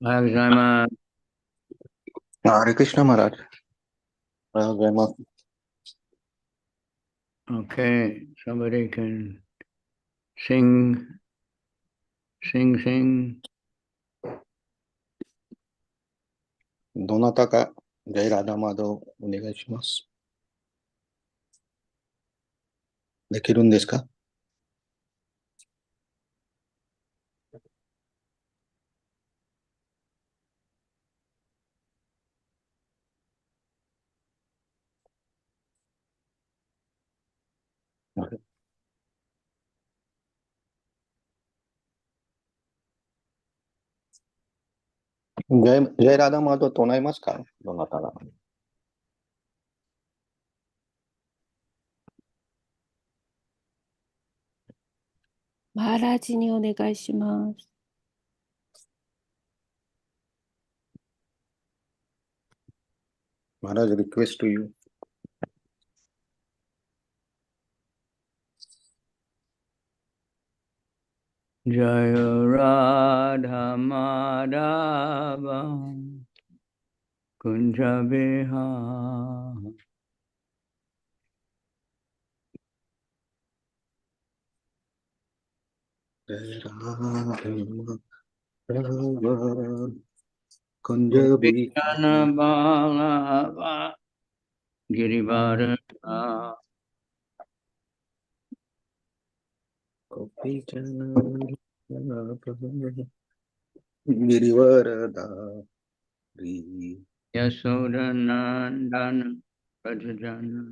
Maharaj. Hare Krishna Maharaj. Okay, somebody can sing. Donataka Jai Radha Madhav onegaishimasu. できるんですか? Jai Radha Madhav 唱えますか? どなたが? Maharaj にお願いします。Maharaj, request to you. Jaya Radha Madhava Kunja Vihara Jai Radha Madhava Kunja Vihara Gopijana Vallabha Girivaradha Gopijana Vallabha Girivaradari Yasodhanandana Prajajana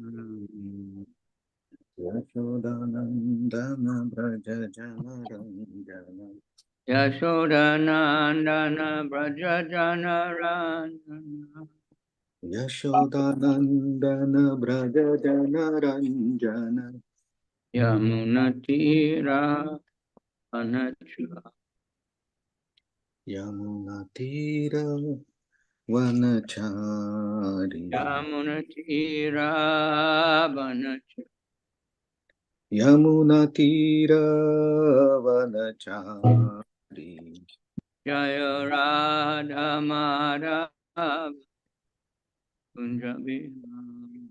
Yashodanandana Braja Jana Ranjana Yasodhanandana Prajajana Ranjana Yashodanandana Braja Jana Ranjana Yamunatira Anacha Yamunatira Vanachari Yamunatira Vanacha Yamunatira Vanachari Jaya Radha Madhava Kunja Vihara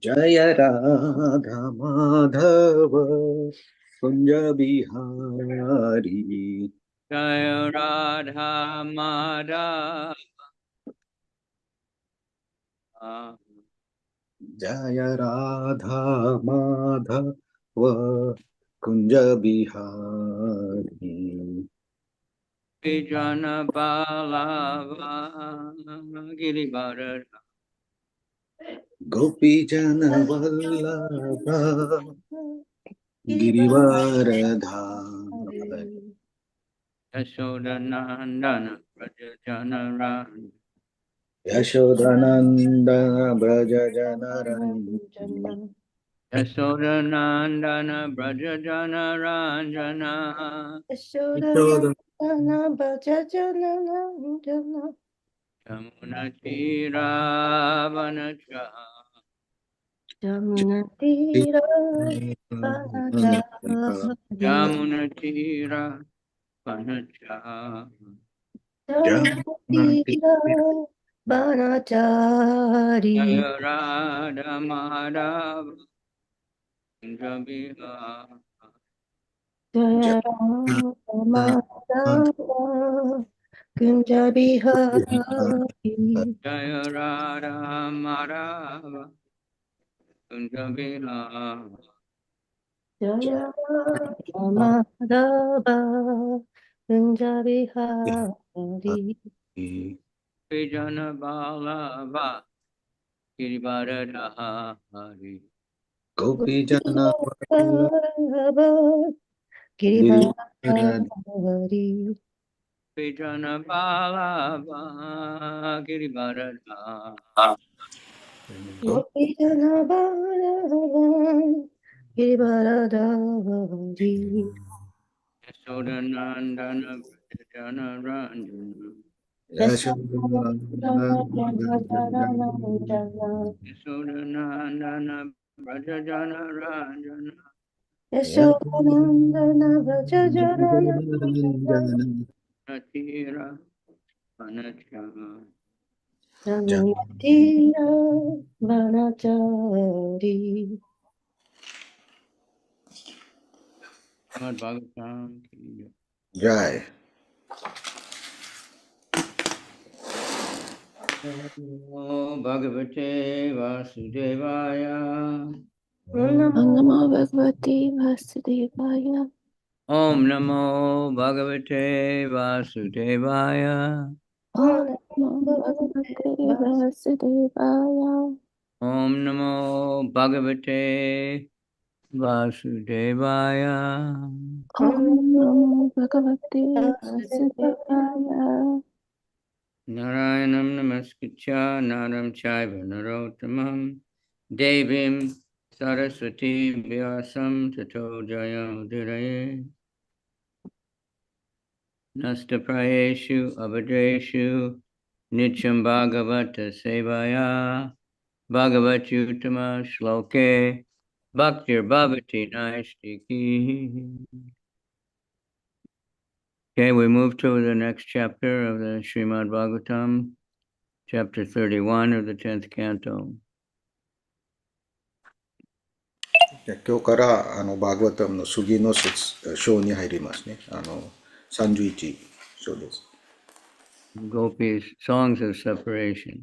Jaya Radha Madhava Kunja Bihari Jaya Radha Madhava Jaya Radha Madhava Kunja Bihari Vijana Balava Girivaradha Gopi Jana Vallabha Girivaradha Yashodanandana Prajajana Ranja Yashodanandana Braja Jana Ranjana Yashodanandana Prajajana Ranjana Yashodhanandana Bhajajana Nandana Yamunatira Vanacha Yamunatira Vanachari Yamunatira Vanacha Yamunatira Vanachari Jaya Radha Madhava Kunja Vihara Jaya Rama Kunja Bihari Jaya Radha Madhava Kunja Vihara Jaya Rama Kunja Bihari Vijana Balava Girivaradhari Gopi Jana Girivaradhari Vijana Balava Girivaradhari Gopijana Balavan Girivaradhari Yashodanandana Vrajajana Ranjana Yashodanandana Yashodanandana Vrajajana Ranjana Yashodanandana Vrajajana Natira Vanacha. Janatira Vanachari. Srimad Bhagavatam ki Jai. Namo Bhagavate Vasudevaya. Namo Bhagavate Vasudevaya. Om Namo Bhagavate Vasudevaya. Om Namo Bhagavate Vasudevaya. Om Namo Bhagavate Vasudevaya. Om Namo Bhagavate Vasudevaya. Narayanam Namaskritya Naram Chaiva Narottamam Devim Saraswati Vyasam Tato Jayam Udiraye Nastaprayeshu Abhadreshu Nityam Bhagavata Sevaya Bhagavatutama Shloke Bhaktir Bhavati Naistiki. Okay, we move to the next chapter of the Srimad Bhagavatam, chapter 31 of the 10th canto. 今日からバーグワタムの次の章に入りますね。31章です。Gopis, songs of separation.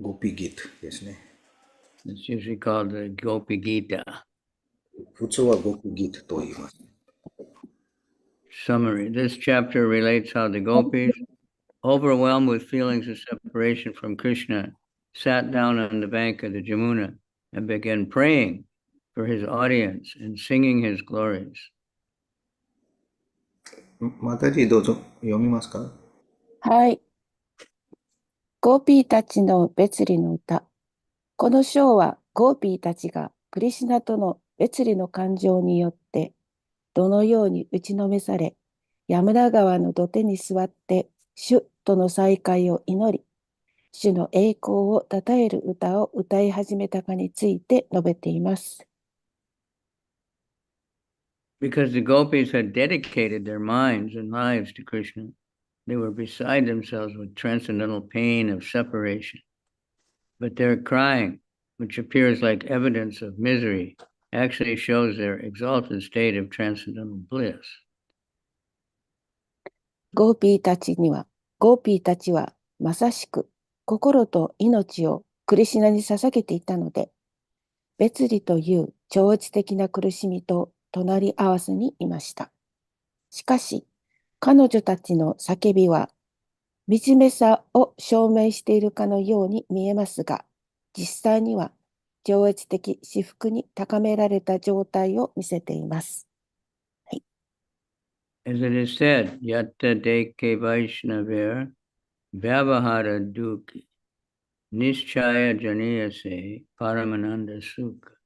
ゴピギートですね。It's usually called the Gopi Gita. 普通はゴピギートと言います。Summary. This chapter relates how the gopis, overwhelmed with feelings of separation from Krishna, sat down on the bank of the Jamuna and began praying for his audience and singing his glories. またじどうぞ読みますか？はい。ゴーピーたちの別離の歌。この章はゴーピーたちがクリシュナとの別離の感情によってどのように打ちのめされ、ヤムナ川の土手に座って主との再会を祈り、主の栄光を称える歌を歌い始めたかについて述べています。Because the gopis had dedicated their minds and lives to Krishna, they were beside themselves with transcendental pain of separation. But their crying, which appears like evidence of misery, actually shows their exalted state of transcendental bliss. ゴーピーたちはまさしく心と命をクリシュナに捧げていたので、別離という超越的な苦しみと隣り合わせにいました。しかし、彼女たちの叫びは、惨めさを証明しているかのように見えますが、実際には超越的至福に高められた状態を見せています。はい、As it is said, Yatta Deke Vaishnaver Vyavahara Dukhi Nischaya Janiyase Paramananda Sukha.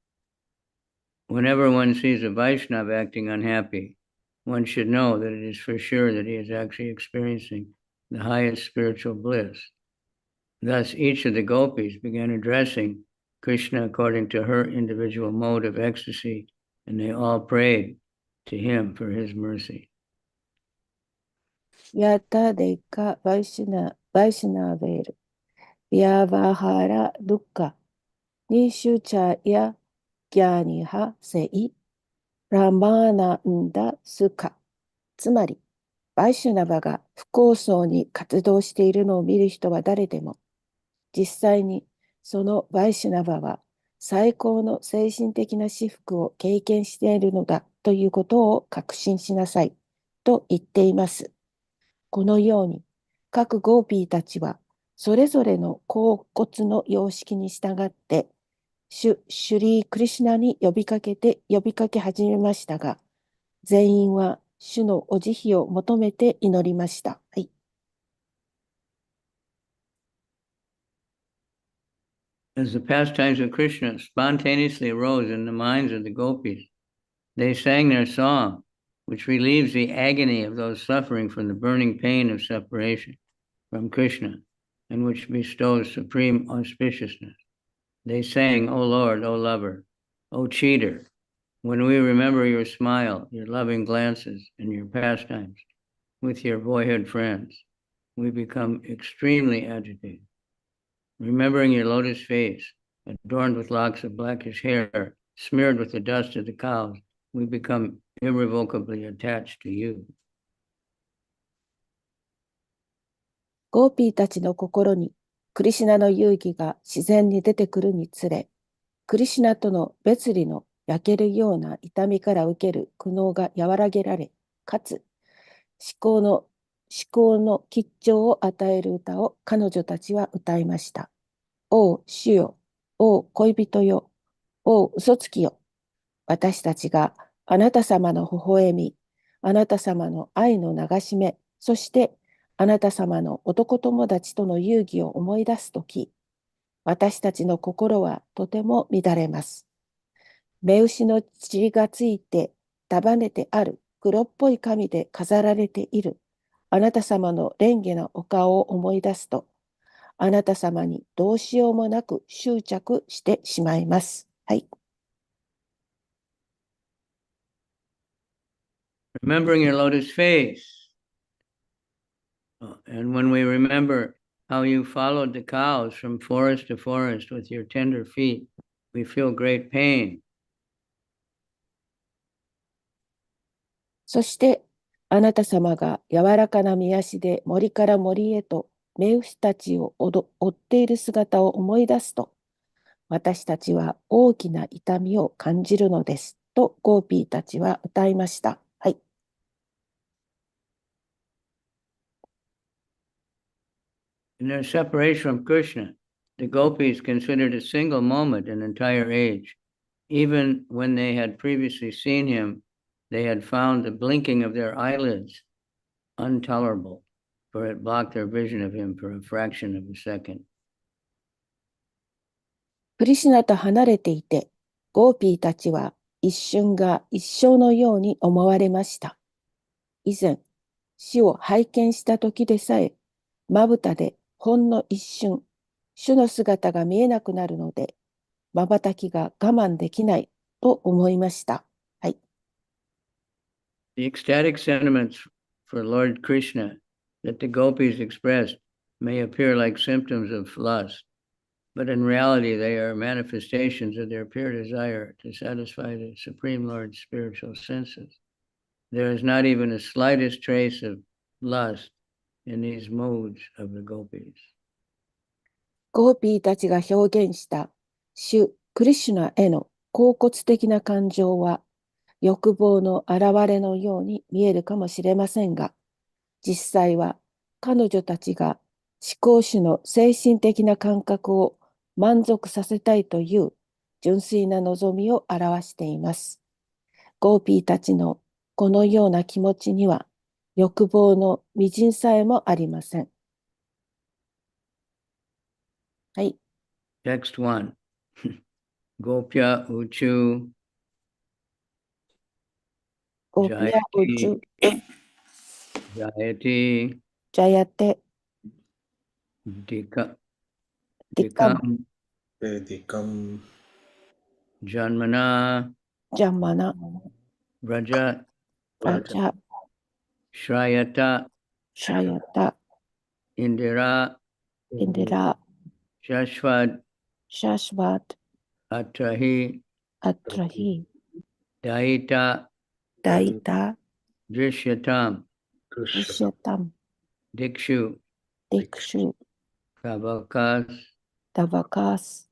Whenever one sees a Vaishnava acting unhappy, one should know that it is for sure that he is actually experiencing the highest spiritual bliss. Thus, each of the gopis began addressing Krishna according to her individual mode of ecstasy, and they all prayed to him for his mercy. ヤタデカバイシュナーベル、ビアバハラドゥッカ、ニシュチャヤギャニハセイ、ラマーナンダスカ。つまり、バイシュナバが不幸そうに活動しているのを見る人は誰でも、実際にそのバイシュナバは最高の精神的な至福を経験しているのだということを確信しなさいと言っています。このように各ゴーピーたちはそれぞれの恍惚の様式に従ってシュリー・クリシュナに呼びかけ始めましたが、全員は主のお慈悲を求めて祈りました。はい。As the pastimes of Krishna spontaneously arose in the minds of the gopis, they sang their song, which relieves the agony of those suffering from the burning pain of separation from Krishna, and which bestows supreme auspiciousness. They sang, O Lord, O lover, O cheater, when we remember your smile, your loving glances, and your pastimes, with your boyhood friends, we become extremely agitated. Remembering your lotus face, adorned with locks of blackish hair, smeared with the dust of the cows, we become irrevocably attached to you. ゴーピーたちの心にクリシュナの遊戯が自然に出てくるにつれ、クリシュナとの別離の焼けるような痛みから受ける苦悩が和らげられ、かつ思考の吉兆を与える歌を彼女たちは歌いました。おう主よ、おう恋人よ、おう嘘つきよ。私たちがあなた様の微笑み、あなた様の愛の流し目、そしてあなた様の男友達との遊戯を思い出すとき、私たちの心はとても乱れます。目牛の血がついて束ねてある黒っぽい紙で飾られているあなた様の蓮華なお顔を思い出すと、あなた様にどうしようもなく執着してしまいます。はい。Remembering your lotus face. And when we remember how you followed the cows from forest to forest with your tender feet, we feel great pain. そして、あなた様が柔らかな御足で森から森へと目牛たちを追っている姿を思い出すと、私たちは大きな痛みを感じるのです。とゴーピーたちは歌いました。はい。In their separation from Krishna, the gopis considered a single moment an entire age. Even when they had previously seen him, they had found the blinking of their eyelids intolerable, for it blocked their vision of him for a fraction of a second. クリシュナと離れていて、ゴーピーたちは一瞬が一生のように思われました。以前、死を拝見した時でさえ、まぶたでほんの一瞬、主の姿が見えなくなるので、瞬きが我慢できないと思いました。はい。The ecstatic sentiments for Lord Krishna that the gopis expressed may appear like symptoms of lust, but in reality they are manifestations of their pure desire to satisfy the Supreme Lord's spiritual senses. There is not even the slightest trace of lust in these moods of the gopis. ゴーピーたちが表現した主クリシュナへの恍惚的な感情は欲望の現れのように見えるかもしれませんが、実際は彼女たちが思考主の精神的な感覚を満足させたいという純粋な望みを表しています。ゴーピーたちのこのような気持ちには欲望の微塵さえもありません。はい。Text 1. Gopya Uchu ゴーピアウチュ Jayati ジャヤテ Dikam ディカム Vedikam Janmana ジャマナ Raja ラジャ Shrayata シャヤタ Indira インディラ Shashvad シャシバト Atrahi アトラヒ Daita ダイタ Drishyatam リシャタム Dikshu ディクシュ Kavakas ダバカス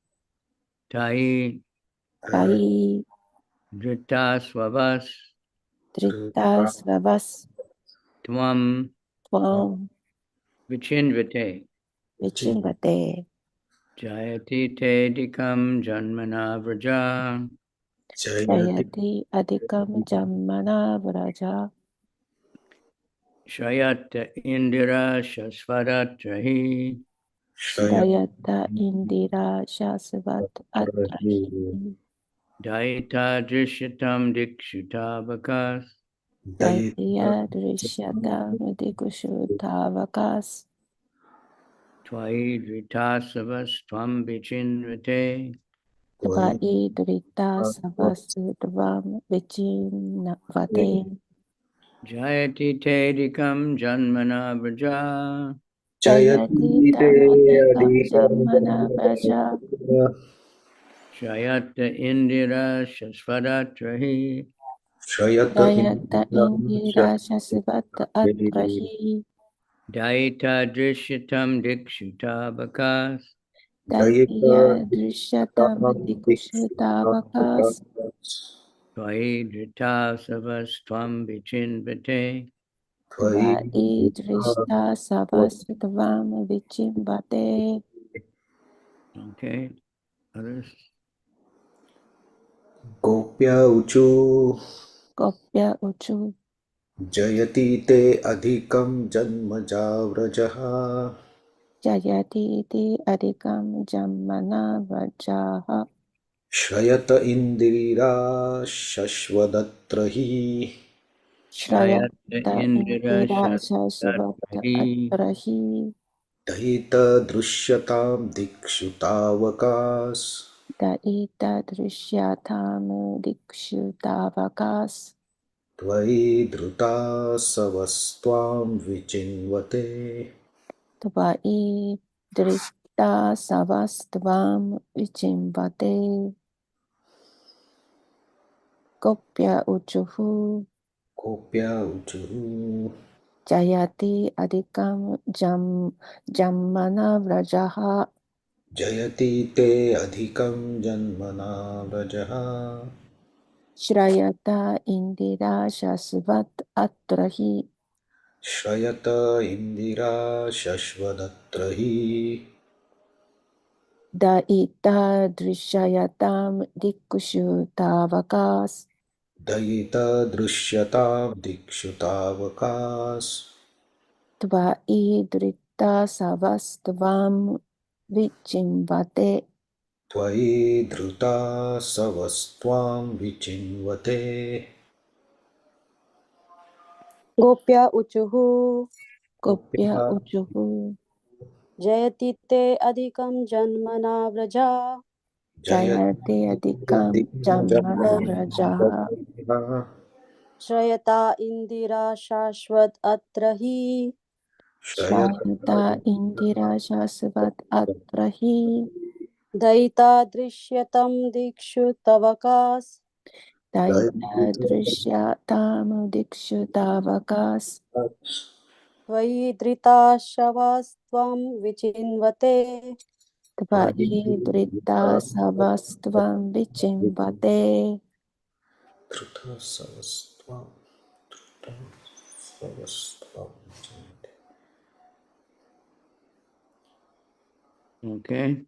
Tai タイ Dritasvavas ドリッタスラバス Tvam トワン Vichinvite ウチンガテ Jayati Te Dikam Janmana Vraja ジャヤティアディカムジャンマナブラジャ Shrayata Indira Shasvadatrahi シラヤタインディラシャスバトアトラヒ Daita Drishyatam Dikshutavakas ダイティアドリシャタムディクシュタバカス Twai Dritasavas Tvam Vichinvite トバイドリタサバスドバムベチンナバテ Jayati Tedikam Janmana Vraja. Jayati Jayati te Tadikam adhikam Jamana Vraja. Shayata Indira Shasvadatrahi. Shayata Jayata Indira Shasvat Atrahi. Daita Drishatam Dikshita Bakas. Daiya Drishatam Dikushitavakas. Tvai Drita Savastvam Vichinvate. Tvai Drishta Savastvam Vichimbate. Okay, others. Gopya uchu Gopya Uchu. Jayati te adhikam janmaja vrajaha Jayati iti adhikam Jamana Vrajaha. Shrayata indira shashvadatrahi Jayata Shrayata Indira Indira Shasvata Shasvadatrahi. Atrahi. Daita drishyatam dikshutavakas Daita Drishyatam Dikshutavakas. Tvai dhruta savastvam vichinvate Tvai Drishta Savastvam Vichimbate. Gopya Uchuhu. Gopya uchu Jayati Adhikam Jammana Vrajaha. Jayati te adhikam janmana vrajaha Shrayata Indira Shasvat Atrahi. Shrayata indira shashvadatrahi Daita Drishayatam Dikushu Tavakas. Dayita drishyatam dikshutavakas Tvai Drita Savastvam Vichimbate. Tvai dhruta savastvam vichinvate गोप्य उचुः Gopya Gopya Uchuhu. जयति ते अधिकं जन्मना व्रजा Jayati Jayate Adhikam Jammana Vrajaha. janmana श्रयता इन्दिरा शाश्वत अत्र हि Shrayata Indira Shasvat Atrahi. दयिता दृश्यतं दिक्षु तवकास् Daita Drishyatam Dikshutavakas. त्वयि धृता शवास्त्वं विचिन्वते Tvai Drita Savastvam Vichimbate. Dhruta savastvam savastvam Okay,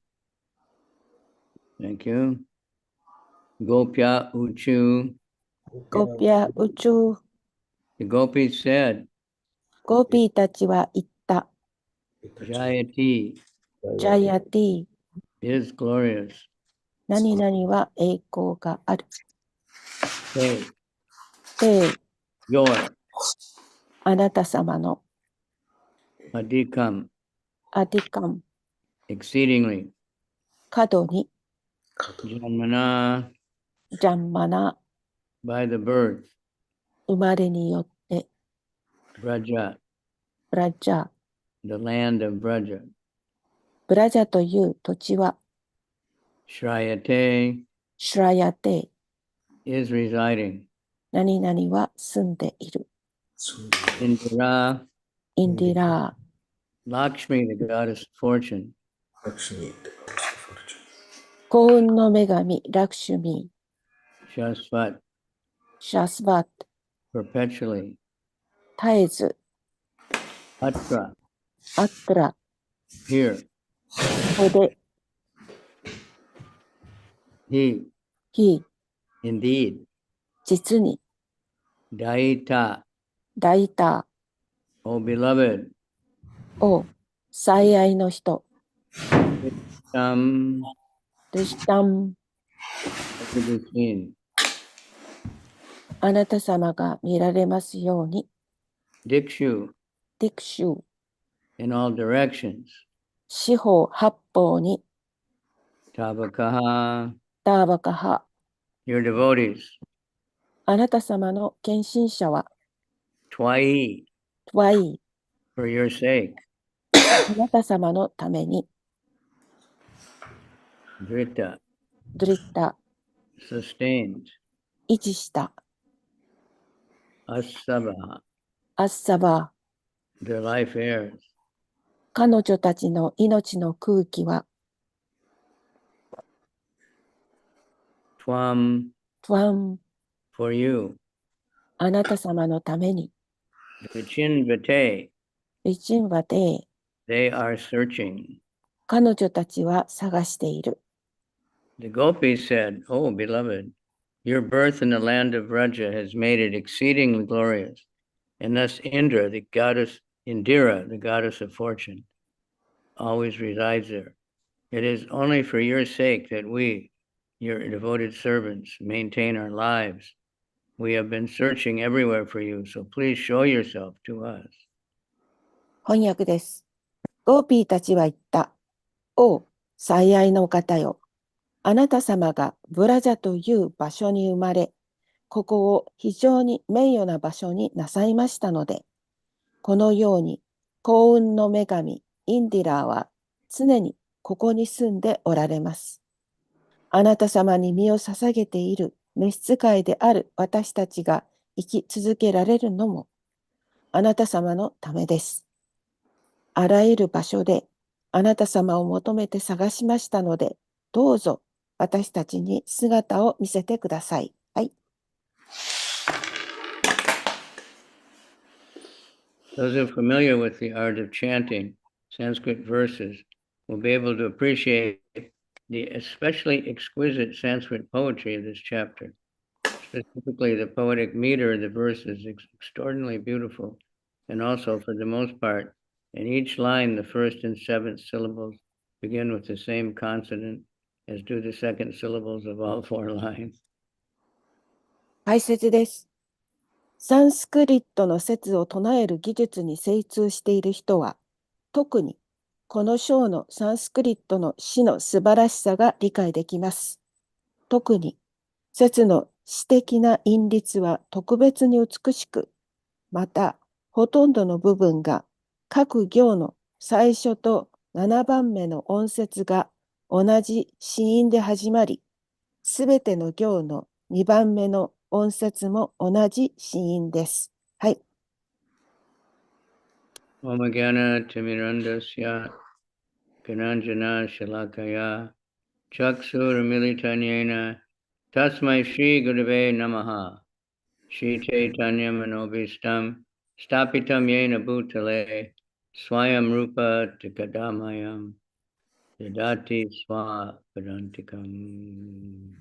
thank you. Gopya Uchu. Gopya Uchu. The gopis said, Gopi tachi wa itta. Jayati Jayati. is glorious. Nani nani wa eiko ga aru. Say, Te your anata sama no adhikam, adhikam exceedingly, kado ni janmana, jammana by the birth, umare ni yotte Vraja, Vraja. the land of Vraja, Vraja toいう土地は Shrayate Shrayate. is residing. 何々は住んでいる。 Indira, インディラー。 Lakshmi, the goddess of fortune, Lakshmi,幸運の女神ラクシュミ Shasvat, ー。シャスバット。 perpetually, 絶えず。 Atra, アットラ。 here, ここで。 he, 非。 indeed, 実に。 Daita, 大胆。 O beloved, を。最愛の人。 some ドゥシタン。 to be seen. あなた様が見られますように。 Dikshu, ディクシュ。 in all directions. 四方八方に。 Tavakaha, ダーバカハ。 your devotees, あなた様の献身者は。Twai, トワイ、 for your sake. あなた様のために、 Drita, ドリッタ、 sustained. 維持した、 Asava, アッサバ their life heirs. ー、彼女たちの命の空気は、 Twam, トワン、 for you. あなた様のために、 Vichinvate, リチンバテー、 they are searching. 彼女たちは探している。 The gopis said, "Oh, beloved, your birth in the land of Vraja has made it exceedingly glorious. And thus Indra, the goddess, Indira, the goddess of fortune, always resides there. It is only for your sake that we, your devoted servants, maintain our lives. We have been searching everywhere for you, so please show yourself to us." 翻訳です。ゴーピーたちは言った。おう、最愛の方よ。あなた様がブラジャという場所に生まれ、ここを非常に名誉な場所になさいましたので、このように幸運の女神インディラーは常にここに住んでおられます。あなた様に身を捧げている召使いである私たちが生き続けられるのも、あなた様のためです。あらゆる場所であなた様を求めて探しましたので、どうぞ私たちに姿を見せてください。はい。Those who are familiar with the art of chanting Sanskrit verses will be able to appreciate the especially exquisite Sanskrit poetry of this chapter. Specifically, the poetic meter of the verse is extraordinarily beautiful, and also, for the most part, in each line, the first and seventh syllables begin with the same consonant as do the second syllables of all four lines. 解説です。サンスクリットの説を唱える技術に精通している人は、特にこの章のサンスクリットの詩の素晴らしさが理解できます。特に説の詩的な韻律は特別に美しく、またほとんどの部分が各行の最初と7番目の音節が同じ子音で始まり、すべての行の2番目の音節も同じ子音です。はい。Omagana Timirandasya Gananjana Shalakaya Chaksur Militanyena Tasmai Shri Gurave Namaha Shri Chaitanya Manobhistam Stapitam Yena Bhutale Swayam Rupa Tikadamayam Yadati Swa Padantikam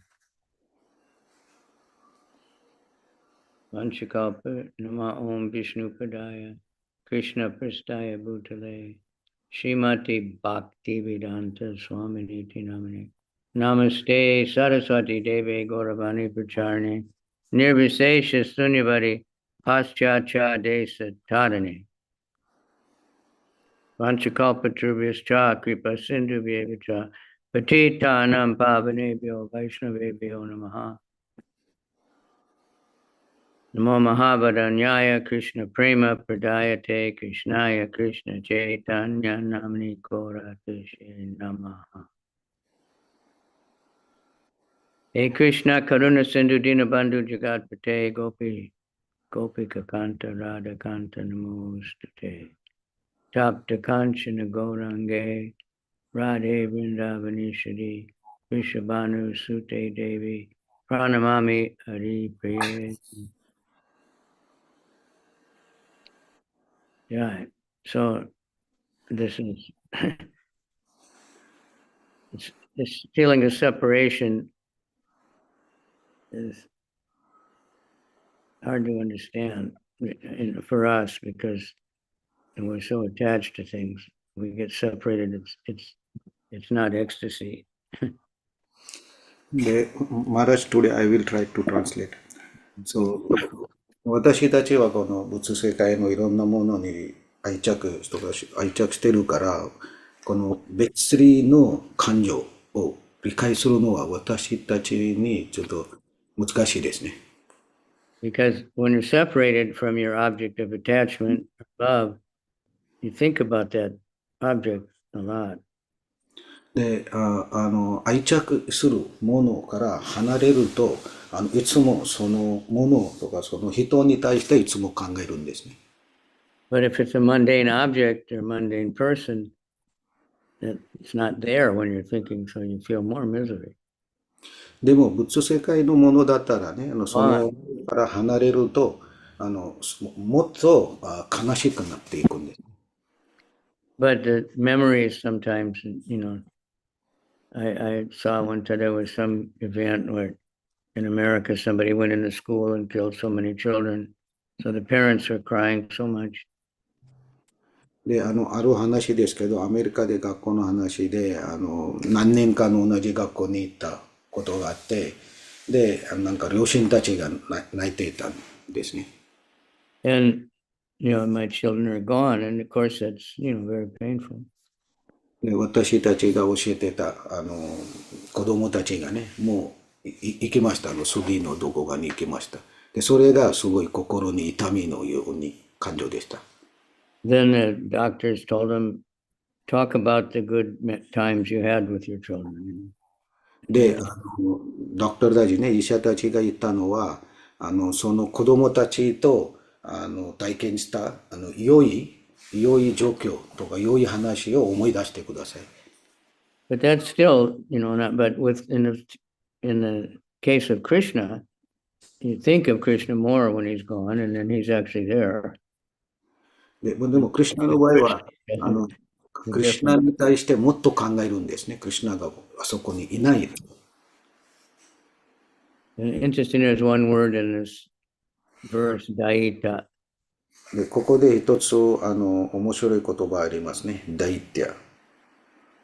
Vanchakalpa Nama Om Vishnu Padaya Krishna Prastaya Bhutale Srimati Bhakti Vedanta Swami Niti Namani Namaste Saraswati Devi Gauravani Pracharni Nirvisesha Sunyavadi Paschacha Desa Tadani Vanchakalpatrubhyascha Kripa Sindhubhyevacha Patitanam Pavanebhyo Vaishnavebhyo Namaha Namo Mahabharanyaya Krishna Prema Pradayate Krishnaya Krishna Chaitanya Namani Koratashe Namaha. Hey Krishna Karuna Sindhu Dinabandhu Jagatpate Gopi Gopika Kanta Radha Kanta Namostate Tapta Kanchana Gaurange Radhe Vrindavanishari Vishabhanu Sute Devi Pranamami Hari Priye. Yeah, so this is this feeling of separation is hard to understand for us because we're so attached to things. We get separated. It's not ecstasy. Maharaj, today I will try to translate. So, 私たちはこの物世界のいろんなものに愛着してるから、この別離の感情を理解するのは私たちにちょっと難しいですね。Because when you're separated from your object of attachment or love, you think about that object a lot. で、愛着するものから離れると、いつもそのものとかその人に対していつも考えるんですね。But if it's a mundane object or mundane person, it's not there when you're thinking, so you feel more misery. でも仏世界のものだったらね、そはいのから離れると、もっと悲しくなっていくんです。But the memories sometimes, I saw one time there was some event where in America somebody went into school and killed so many children. So the parents were crying so much. で、ある話ですけど、アメリカで学校の話で、何年間同じ学校に行ったことがあって、で、なんか両親たちが泣いていたんですね。And, my children are gone. And of course, that's, very painful. で、私たちが教えてた、子供たちがね、もう行きました。次のどこかに行きました。で、それがすごい心に痛みのように感情でした。Then the doctors told him, talk about the good times you had with your children. で、ドクターたちね、医者たちが言ったのは、その子供たちと、体験した、良い状況とか良い話を思い出してください。But that's still, not, but in the case of Krishna, you think of Krishna more when he's gone, and then he's actually there. でも、クリシュナの場合は、クリシュナに対してもっと考えるんですね。クリシュナがあそこにいない。Interesting, there's one word in this verse, Daita. で、ここで一つ、面白い言葉ありますね。ダイティア。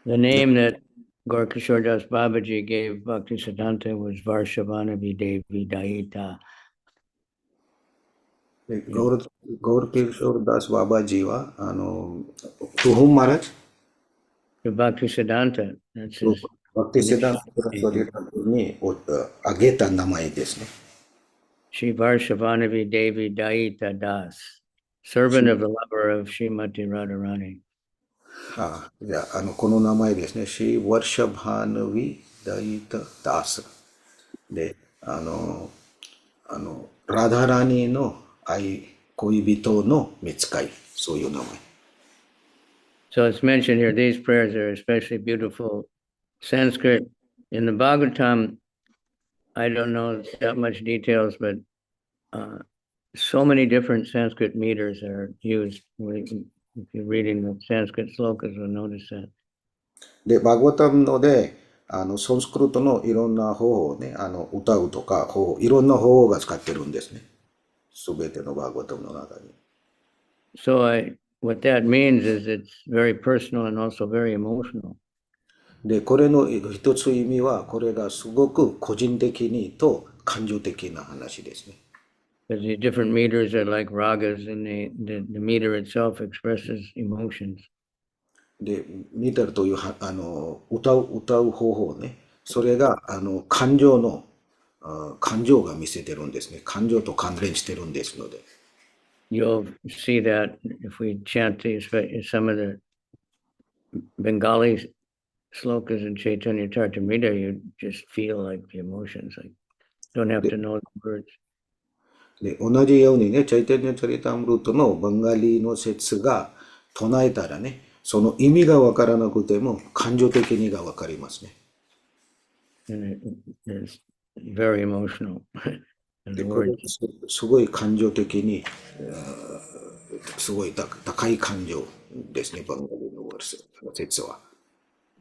The name that Gaurkishore Das Babaji gave Bhaktisiddhanta was Varshavanavi Devi Daita. で、ゴールキルショーダス・ババジーは、To whom Maharaj? To Bhaktisiddhanta, that's his. バクティセダンにあげた名前ですね。Shri Varshavanavi Devi Daita Das, servant of the lover of Srimati Radharani. じゃあ、この名前ですね。シー・ワルシャバナヴィ・ダイタ・ダース。で、ラダラニの恋人の見つかい。そういう名前。So it's mentioned here, these prayers are especially beautiful. Sanskrit. In the Bhagavatam, I don't know that much details, but so many different Sanskrit meters are used. If you're reading the Sanskrit slokas, you'll notice that. で、バグワタムので、ソンスクルトのいろんな方法をね、歌うとか、いろんな方法が使ってるんですね。すべてのバグワタムの中に。So what that means is it's very personal and also very emotional. で、これの一つ意味は、これがすごく個人的にと感情的な話ですね。Because the different meters are like ragas, and the meter itself expresses emotions. で、ミタルという歌う方法ね、それが感情が見せてるんですね。感情と関連してるんですので。You'll see that if we chant some of the Bengali slokas in Chaitanya Charitamrita, you just feel like the emotions, like don't have to know the words. で、同じようにね、チャイタニャチャリタムルートのバンガリの説が唱えたらね、その意味がわからなくても感情的にがわかりますね。It's very emotional. で、これすごい感情的に、すごい高い感情ですね、バンガリの説は。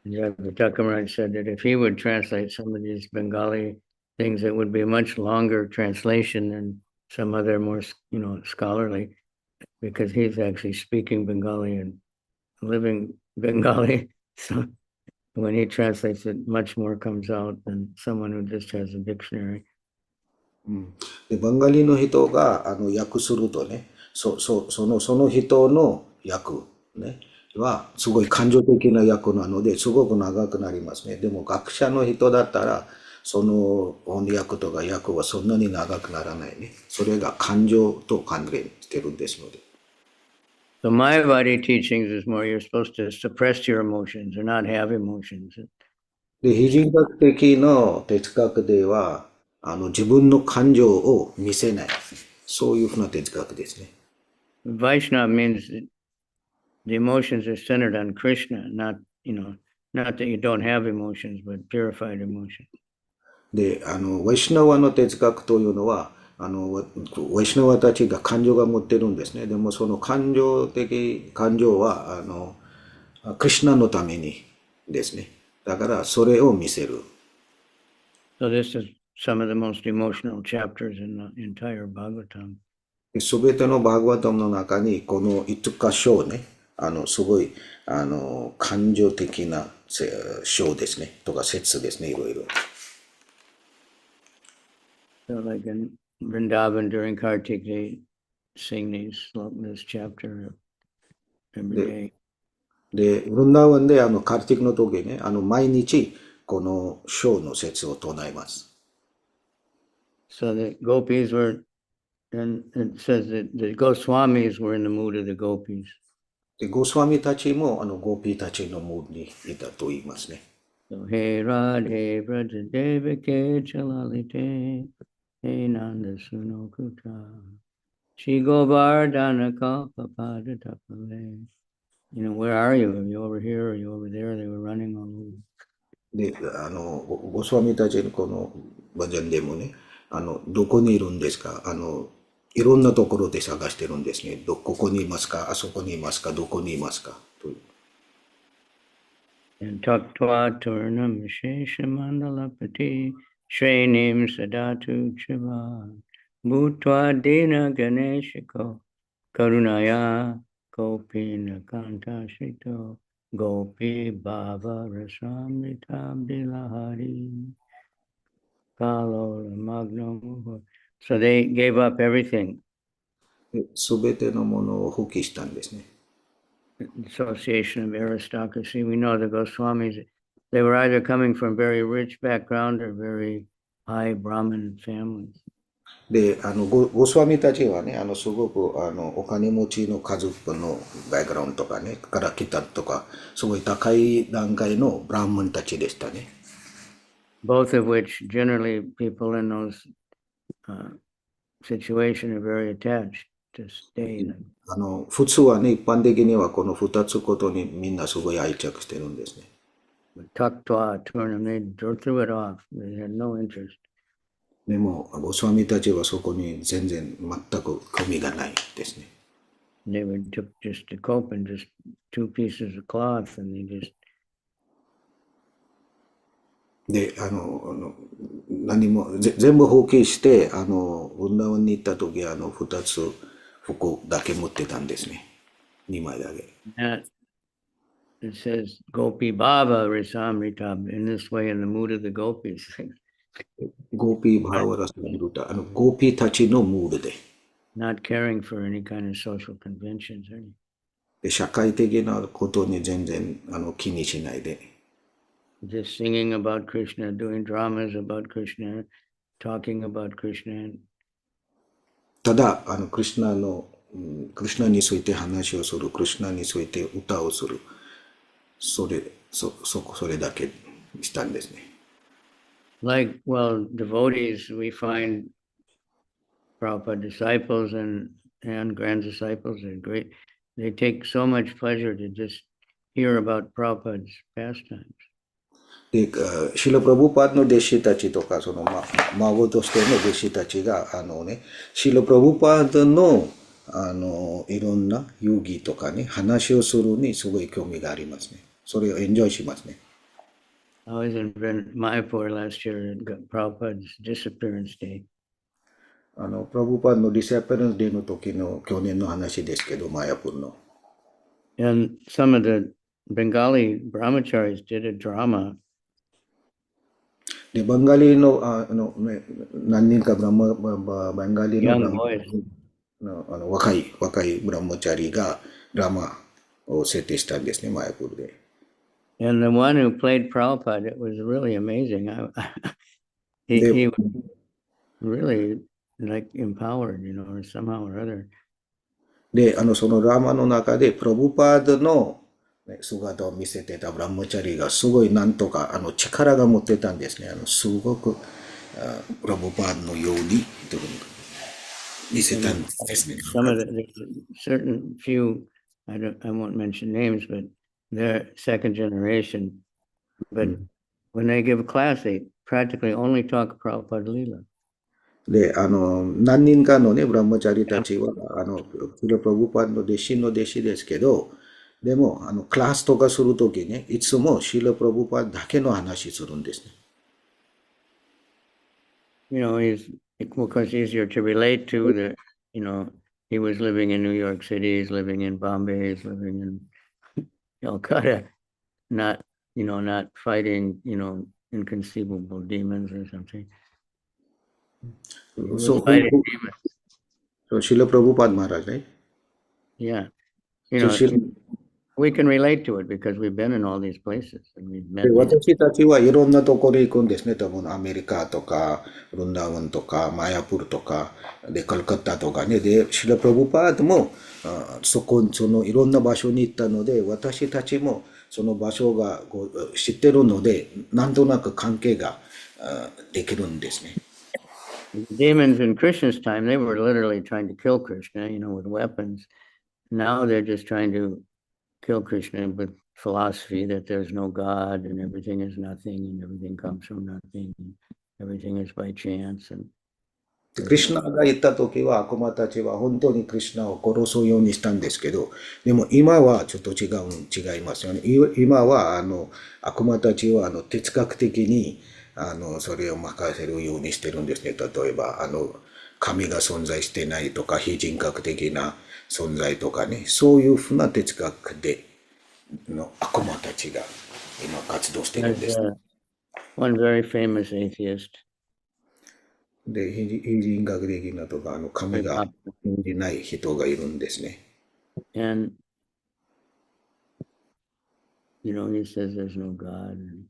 Jataka Maharaj said that if he would translate some of these Bengali things, it would be a much longer translation than some other more, scholarly, because he's actually speaking Bengali and living Bengali. So when he translates it, much more comes out than someone who just has a dictionary. で、バンガリの人が訳するとね、その人の訳ね。はすごい感情的な訳なのですごく長くなりますね。でも学者の人だったらその翻訳とか訳はそんなに長くならないね。それが感情と関連してるんですので。So Mayavadi teachings is more you're supposed to suppress your emotions or not have emotions. で、非人格的の哲学では、自分の感情を見せない。そういうふうな哲学ですね。Vaishnava means that the emotions are centered on Krishna, not that you don't have emotions, but purified emotions. で、ワイシュナワの哲学というのは、ワイシュナワたちが感情が持ってるんですね。でもその感情は、クリシュナのためにですね。だからそれを見せる。So this is some of the most emotional chapters in the entire Bhagavatam. すべてのバーガワタムの中に、この5箇所ね、すごい、感情的な章ですね。とか説ですね、いろいろ。So like in Vrindavan during Kartik, they sing this chapter every day. で、ブンダーワンでカルティックの時ね、毎日この章の説を唱えます。So the gopis were, and it says that the Goswamis were in the mood of the gopis. で、ゴスワミたちもゴピーたちのムードにいたと言いますね。So He Radhe Braja Devake Chalalite He Nanda Sunokuta Shri Govardhana Kalpa Pada Tapale. Where are you? Are you over here? Are you over there? They were running all over. で、ゴスワミたちのこのバジャンでもね、どこにいるんですか？いろんなところで探してるんですね。ここにいますか？あそこにいますか？どこにいますか？という。And Taktva Turnam Shesha Mandalapati Shrenim Sadatu Chiva Bhutva Dina Ganeshiko Karunaya Gopina Kanta Shito Gopi Bhava Rasamrita Bilahari Kalo Magno. So they gave up everything. すべてのものを放棄したんですね。Association of aristocracy. We know the Goswamis, they were either coming from very rich background or very high Brahmin families. で、ゴスワミたちはね、すごく、お金持ちの家族のバックグラウンドとかね、から来たとか、すごい高い段階のブランマンたちでしたね。Both of which generally people in those situations are very attached to stay. 普通はね、一般的にはこの2つことにみんなすごい愛着してるんですね。Taktva Turnam, they threw it off. They had no interest. でも、ゴスワミたちはそこに全然全く興味がないですね。They would took just a cope and just 2 pieces of cloth and they just. で、何も、全部放棄して、ウンダワンに行った時、2つ服だけ持ってたんですね。2枚だけ。It says Gopi Bhava Rasamritab in this way in the mood of the gopis. ゴーピーバーワラスミルタ、ゴーピーたちのムードで。Not caring for any kind of social conventions or anything. で、社会的なことに全然気にしないで。Just singing about Krishna, doing dramas about Krishna, talking about Krishna. ただ、クリシュナについて話をする、クリシュナについて歌をする。それだけしたんですね。Like, well, devotees, we find Prabhupada disciples and grand disciples are great. They take so much pleasure to just hear about Prabhupada's pastimes. で、シロプラブパーの弟子たちとか、孫としての弟子たちが、シロプラブパーの、いろんな遊戯とかね、話をするにすごい興味がありますね。それをエンジョイしますね。I was in Mayapur last year at Prabhupada's disappearance day. プラブパーのディスアペレンスデーの時の去年の話ですけど、マヤプーの。And some of the Bengali brahmacharis did a drama. で、バンガリーの、何人かバンガリーの若いブランモチャリがドラマを設定したんですね、マヤプールで。And the one who played Prabhupada, it was really amazing. で、 he was really like empowered, or somehow or other. で、そのラーマの中で、プラブパードのね姿を見せてたブランマチャリがすごいなんとか、力が持ってたんですね。すごく、プラブパードのように見せたんですね。Some of there's a certain few, I won't mention names, but they're second generation. But when they give a class, they practically only talk Prabhupada Leela. で、何人かのね、ブランマチャリたちは、キラプラブパードの弟子の弟子ですけど、でも、クラスとかするときね、いつもシーラプラブパードだけの話するんですね。He's, of course, easier to relate to the, he was living in New York City, he's living in Bombay, he's living in Calcutta, not, not fighting, inconceivable demons or something. He was So, fighting demons. so Srila Prabhupada Maharaj, right? Yeah. So, Srila- We can relate to it because we've been in all these places and we've で met these. 私たちはいろんなところ行くんですね。多分アメリカとか、ブンダウンとか、マヤプルとか、で、カルカッタとかね。で、シラプラブパードも、そのいろんな場所に行ったので、私たちもその場所が知ってるので、なんとなく関係ができるんですね。Demons in Krishna's time, they were literally trying to kill Krishna, with weapons. Now they're just trying to kill Krishna with philosophy that there's no God and everything is nothing and everything comes from nothing and everything is by chance. And でクリシュナが言った時は悪魔たちは本当にクリシュナを殺すようにしたんですけど、でも今はちょっと違いますよね。今は悪魔たちは哲学的にそれを任せるようにしてるんですね。例えば神が存在してないとか非人格的な存在とかね、そういうふうな哲学で悪魔たちが今活動してるんで there's す。one very famous atheist, で、非人格的なとか、神 very が popular, 信じない人がいるんですね。and he says there's no God. And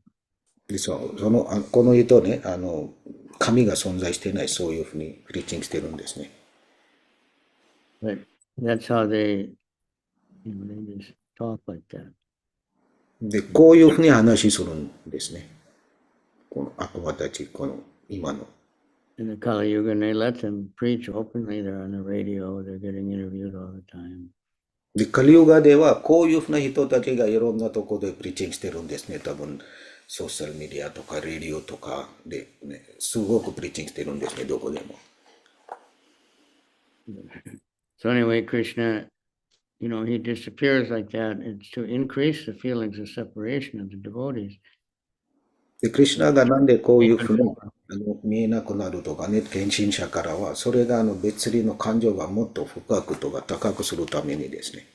でこの人ね、神が存在してない、そういうふうにプリーチングしてるんですね。but that's how they just talk like that. で、こういうふうに話するんですね。この悪魔たち、今の。In the Kali Yuga, and they let them preach openly. They're on the radio. They're getting interviewed all the time. で、カリヨガでは、こういうふうな人たちがいろんなところでプリーチングしてるんですね。多分、ソーシャルメディアとか、レディオとかで、ね、すごくプリーチングしてるんですね、どこでも。So anyway, Krishna, he disappears like that. It's to increase the feelings of separation of the devotees. で、クリシュナがなんでこういうふうな見えなくなるとかね、献身者からは、それが別離の感情がもっと深くとか高くするためにですね。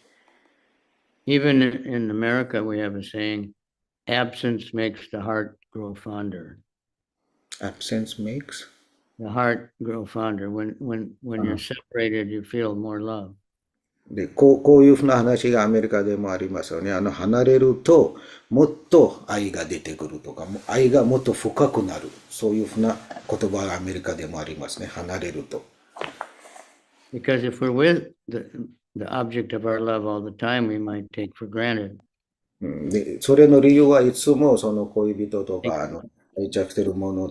Even in America, we have a saying, absence makes the heart grow fonder. Absence makes? The heart grow fonder. When you're separated, you feel more love. で、こういうふうな話がアメリカでもありますよね。離れると、もっと愛が出てくるとか、愛がもっと深くなる。そういうふうな言葉がアメリカでもありますね。離れると。Because if we're with the object of our love all the time, we might take for granted. で、それの理由はいつもその恋人とか、愛着してるもの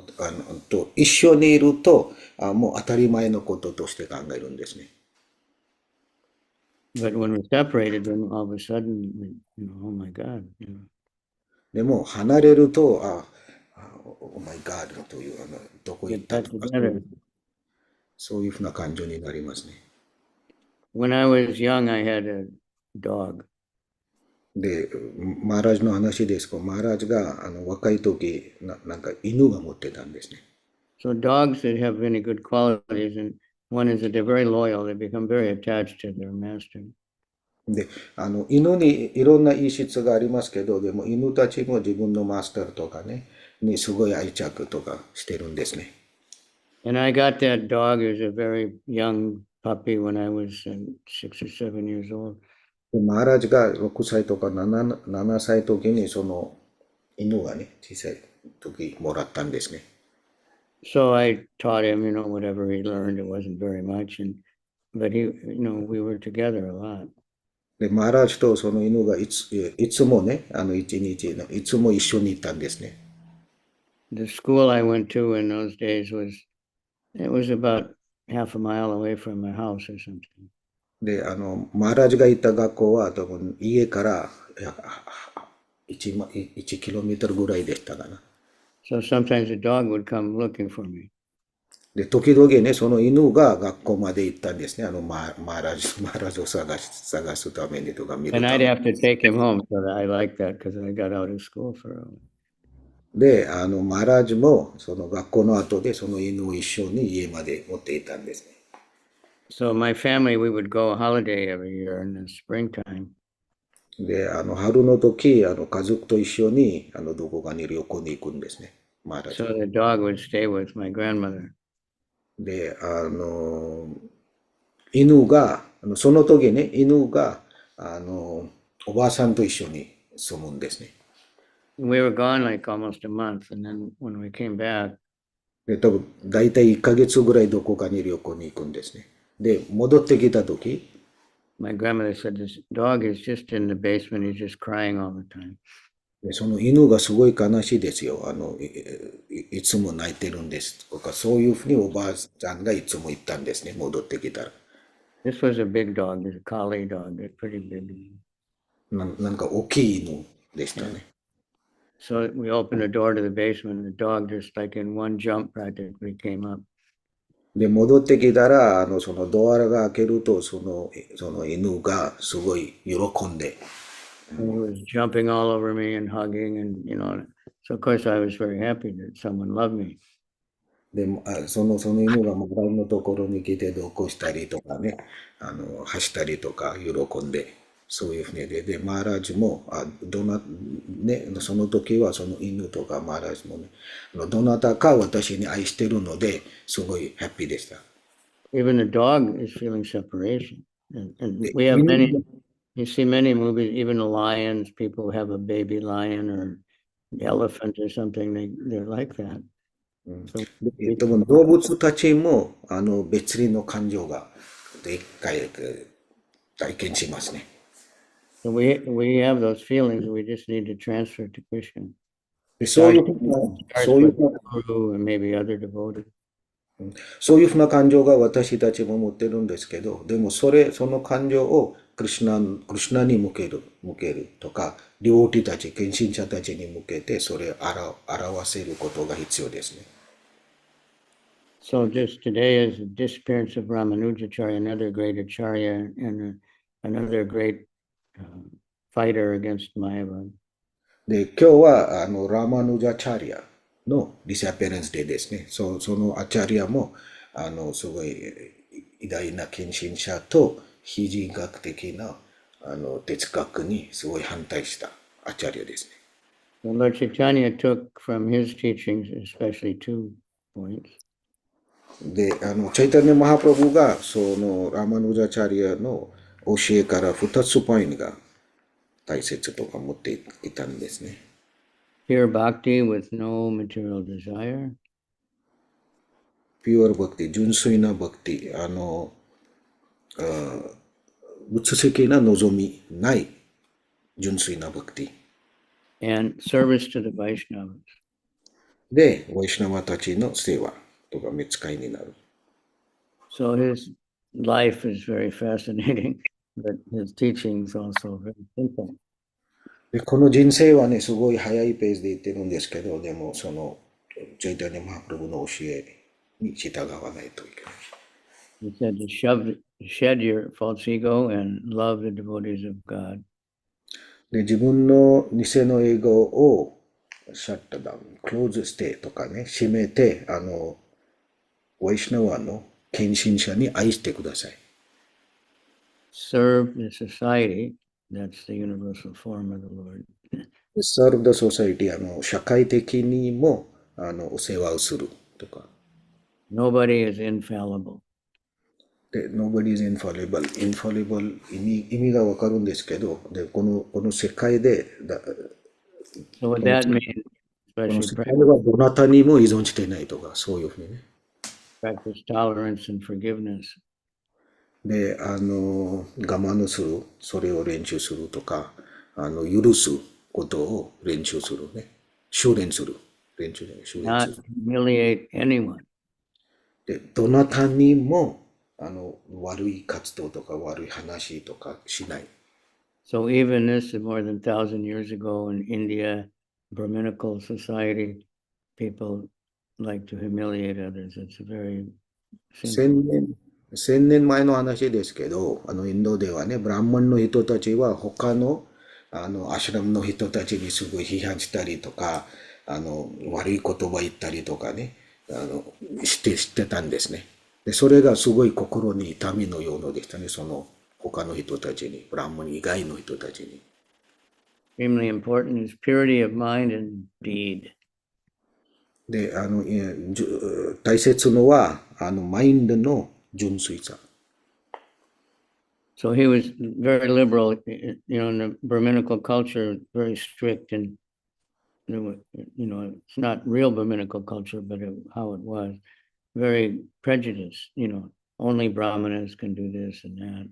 と一緒にいると、もう当たり前のこととして考えるんですね。But when we're separated, then all of a sudden, oh my God. でも、離れると、oh my God という、どこ行ったとか、そういうふうな感情になりますね。When I was young, I had a dog. で、マーラージの話ですけど、マーラージが若い時なんか犬が持ってたんですね。So dogs that have any good qualities, and one is that they're very loyal. They become very attached to their master. で、犬にいろんないい質がありますけど、でも犬たちも自分のマスターとかね、にすごい愛着とかしてるんですね。And I got that dog as a very young puppy when I was 6 or 7 years old. でマーラージが6歳とか 7歳時にその犬がね、小さい時もらったんですね。So I taught him, whatever he learned. It wasn't very much, but we were together a lot. で、マーラージとその犬がいつもね、一日の、いつも一緒にいたんですね。The school I went to in those days it was about half a mile away from my house or something. で、マーラージが行った学校は多分家から1キロメートルぐらいでしたかな。So sometimes a dog would come looking for me. で、時々ね、その犬が学校まで行ったんですね。マーラージを探すためにとか見る And た I'd めに。 have to take him home. So I liked that because I got out of school for a while. で、マーラージもその学校の後でその犬を一緒に家まで持っていたんですね。So my family, we would go a holiday every year in the springtime. で、春の時、家族と一緒に、どこかに旅行に行くんですね。マーラージ So は。 the dog would stay with my grandmother. で、犬が、その時ね、犬が、おばあさんと一緒に住むんですね。We were gone like almost a month. And then when we came back, で、多分、だいたい1ヶ月ぐらいどこかに旅行に行くんですね。で、戻ってきた時、my grandmother said, this dog is just in the basement. He's just crying all the time. でその犬がすごい悲しいですよ。いつも泣いてるんですとか、そういうふうにおばあさんがいつも言ったんですね、戻ってきたら。This was a big dog. It was a collie dog. It's pretty big. なんか大きい犬でしたね。 So we opened the door to the basement. And the dog just like in one jump practically came up. で、戻ってきたら、そのドアが開けると、その犬がすごい喜んで、And he was jumping all over me and hugging so of course I was very happy that someone loved me. で、その犬がマーラージのところに来て、どこしたりとかね、走ったりとか喜んで、そういうふうにで、マーラージも、ね、その時はその犬とかマーラージもね、どなたか私に愛してるので、すごいハッピーでした。 Even the dog is feeling separation. And で、 we have you see many movies, even the lions, people have a baby lion or an elephant or something, they're like that. So 多分動物たちも別の感情が一回体験しますね。 So we have those feelings. We just need to transfer to Krishna. でそういう Starts そういう with the Guru and maybe other devotees. そういうふうな感情が私たちも持ってるんですけど、でもその感情をクリシュナに向けるとか、領地たち、献身者たちに向けてそれを表せることが必要ですね。 So just today is the disappearance of Ramanujacharya, another great acharya and another great fighter against Mayavad. で、今日はラマヌジャチャリアのディスアペレンスデーですね。そのアチャリアもすごい偉大な献身者と非人格的な哲学にすごい反対したアチャリアですね。 So Lord Chaitanya took from his teachings especially 2 points. で、チャイタニャ・マハプラブがそのラマヌジャチャリアの教えから2つポイントが大切とか持っていたんですね。 Pure bhakti with no material desire. ピュアバクティ、純粋なバクティ、物的な望みない純粋なバクティ。 And service to the Vaishnavas. で、ワイシュナワたちの世話とか見つかりになる。 So his life is very fascinating, but his teachings also very simple. で、この人生はね、すごい速いペースで言ってるんですけど、でもそのチャイタニャ・マハプラブの教えに従わないといけない。 He said to shed your false ego and love the devotees of God. で、自分の偽のエゴをシャットダウン、クローズしてとかね、閉めて、ワイシュナワの献身者に愛してください。 Serve the society. That's the universal form of the Lord. Serve the society、社会的にもお世話をするとか。 Nobody is infallible. で、nobody is infallible。infallible 意味がわかるんですけど、で、この世界で、 So what that means, この especially 世界はどなたにも依存していないとか、そういうふうにね。 practice tolerance and forgiveness. で、我慢する、それを練習するとか、許すことを練習するね。修練する。練習じゃない、修練す Not る。 humiliate anyone. で、どなたにも、悪い活動とか悪い話とかしない。 So even this is more than 1,000 years ago in India, Brahminical society, people like to humiliate others. It's a very 千 sinful. 年、千年前の話ですけど、インドではね、ブランマンの人たちは他の、アシュラムの人たちにすごい批判したりとか、悪い言葉言ったりとかね、してたんですね。で、それがすごい心に痛みのようのでしたね、その他の人たちに、ブランマン以外の人たちに。Extremely important is purity of mind and deed. で、大切のは、マインドの純粋さ。So he was very liberal, in the Brahminical culture, very strict, and it's not real Brahminical culture, but how it was, very prejudiced. Only Brahmanas can do this and that.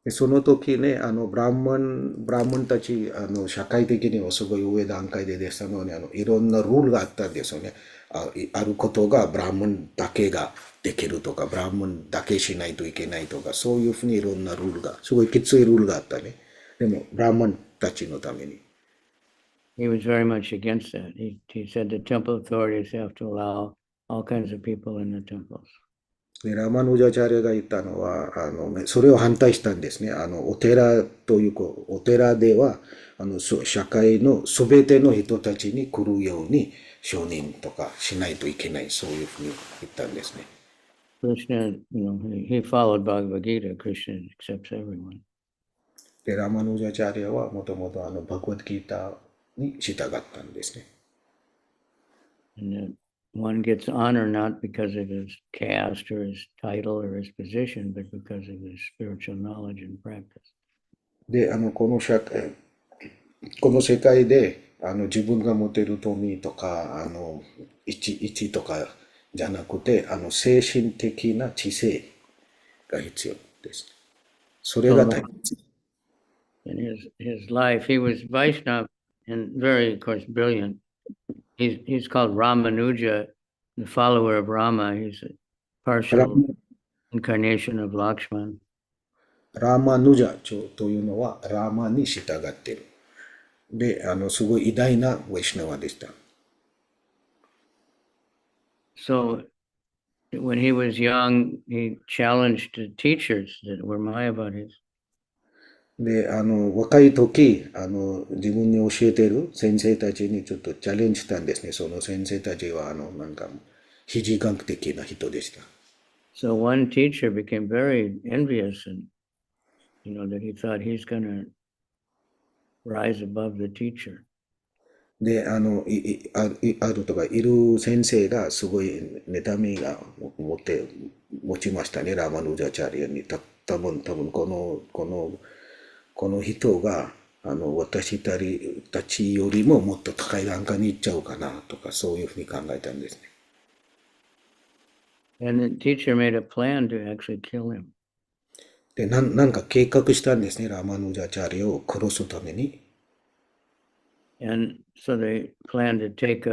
でその時ね、ブランマンたち、社会的にはすごい上段階でしたのに、いろんなルールがあったんですよね。あることがブランマンだけができるとか、ブランマンだけしないといけないとか、そういうふうにいろんなルールが、すごいきついルールがあったね。でも、ブランマンたちのために。He was very much against that. He said the temple authorities have to allow all kinds of people in the temples. でラマヌジャチャリャが言ったのは、それを反対したんですね。お寺というか、お寺では、社会のすべての人たちに来るように承認とかしないといけない、そういうふうに言ったんですね。Krishna, he followed Bhagavad Gita. Krishna accepts everyone. で、ラマヌジャチャリャはもともとバガヴァッドギータに従ったんですね。And that one gets honor not because of his caste or his title or his position, but because of his spiritual knowledge and practice. で、この世界で自分が持てる富とか位置とかじゃなくて精神的な知性が必要です。それが大切。In his life, he was Vaishnava and very, of course, brilliant. He's called Ramanuja, the follower of Rama. He's a partial incarnation of Lakshman. ラーマヌジャというのはラーマに従っている。で、すごい偉大なヴァイシュナワでした。So when he was young, he challenged the teachers that were Mayavadis. で、若い時、自分に教えている先生たちにちょっとチャレンジしたんですね。その先生たちは、なんか、非自学的な人でした。So one teacher became very envious and, that he thought he's going to rise above the teacher. で、あるとか、いる先生がすごい妬みが持ちましたね、ラーマヌジャチャリアに。多分この人が私たちよりももっと高い段階に行っちゃうかなとか、そういうふうに考えたんですね。And the teacher made a plan to actually kill him. で、なんか計画したんですね、ラーマヌジャチャリアを殺すために。And so they planned to take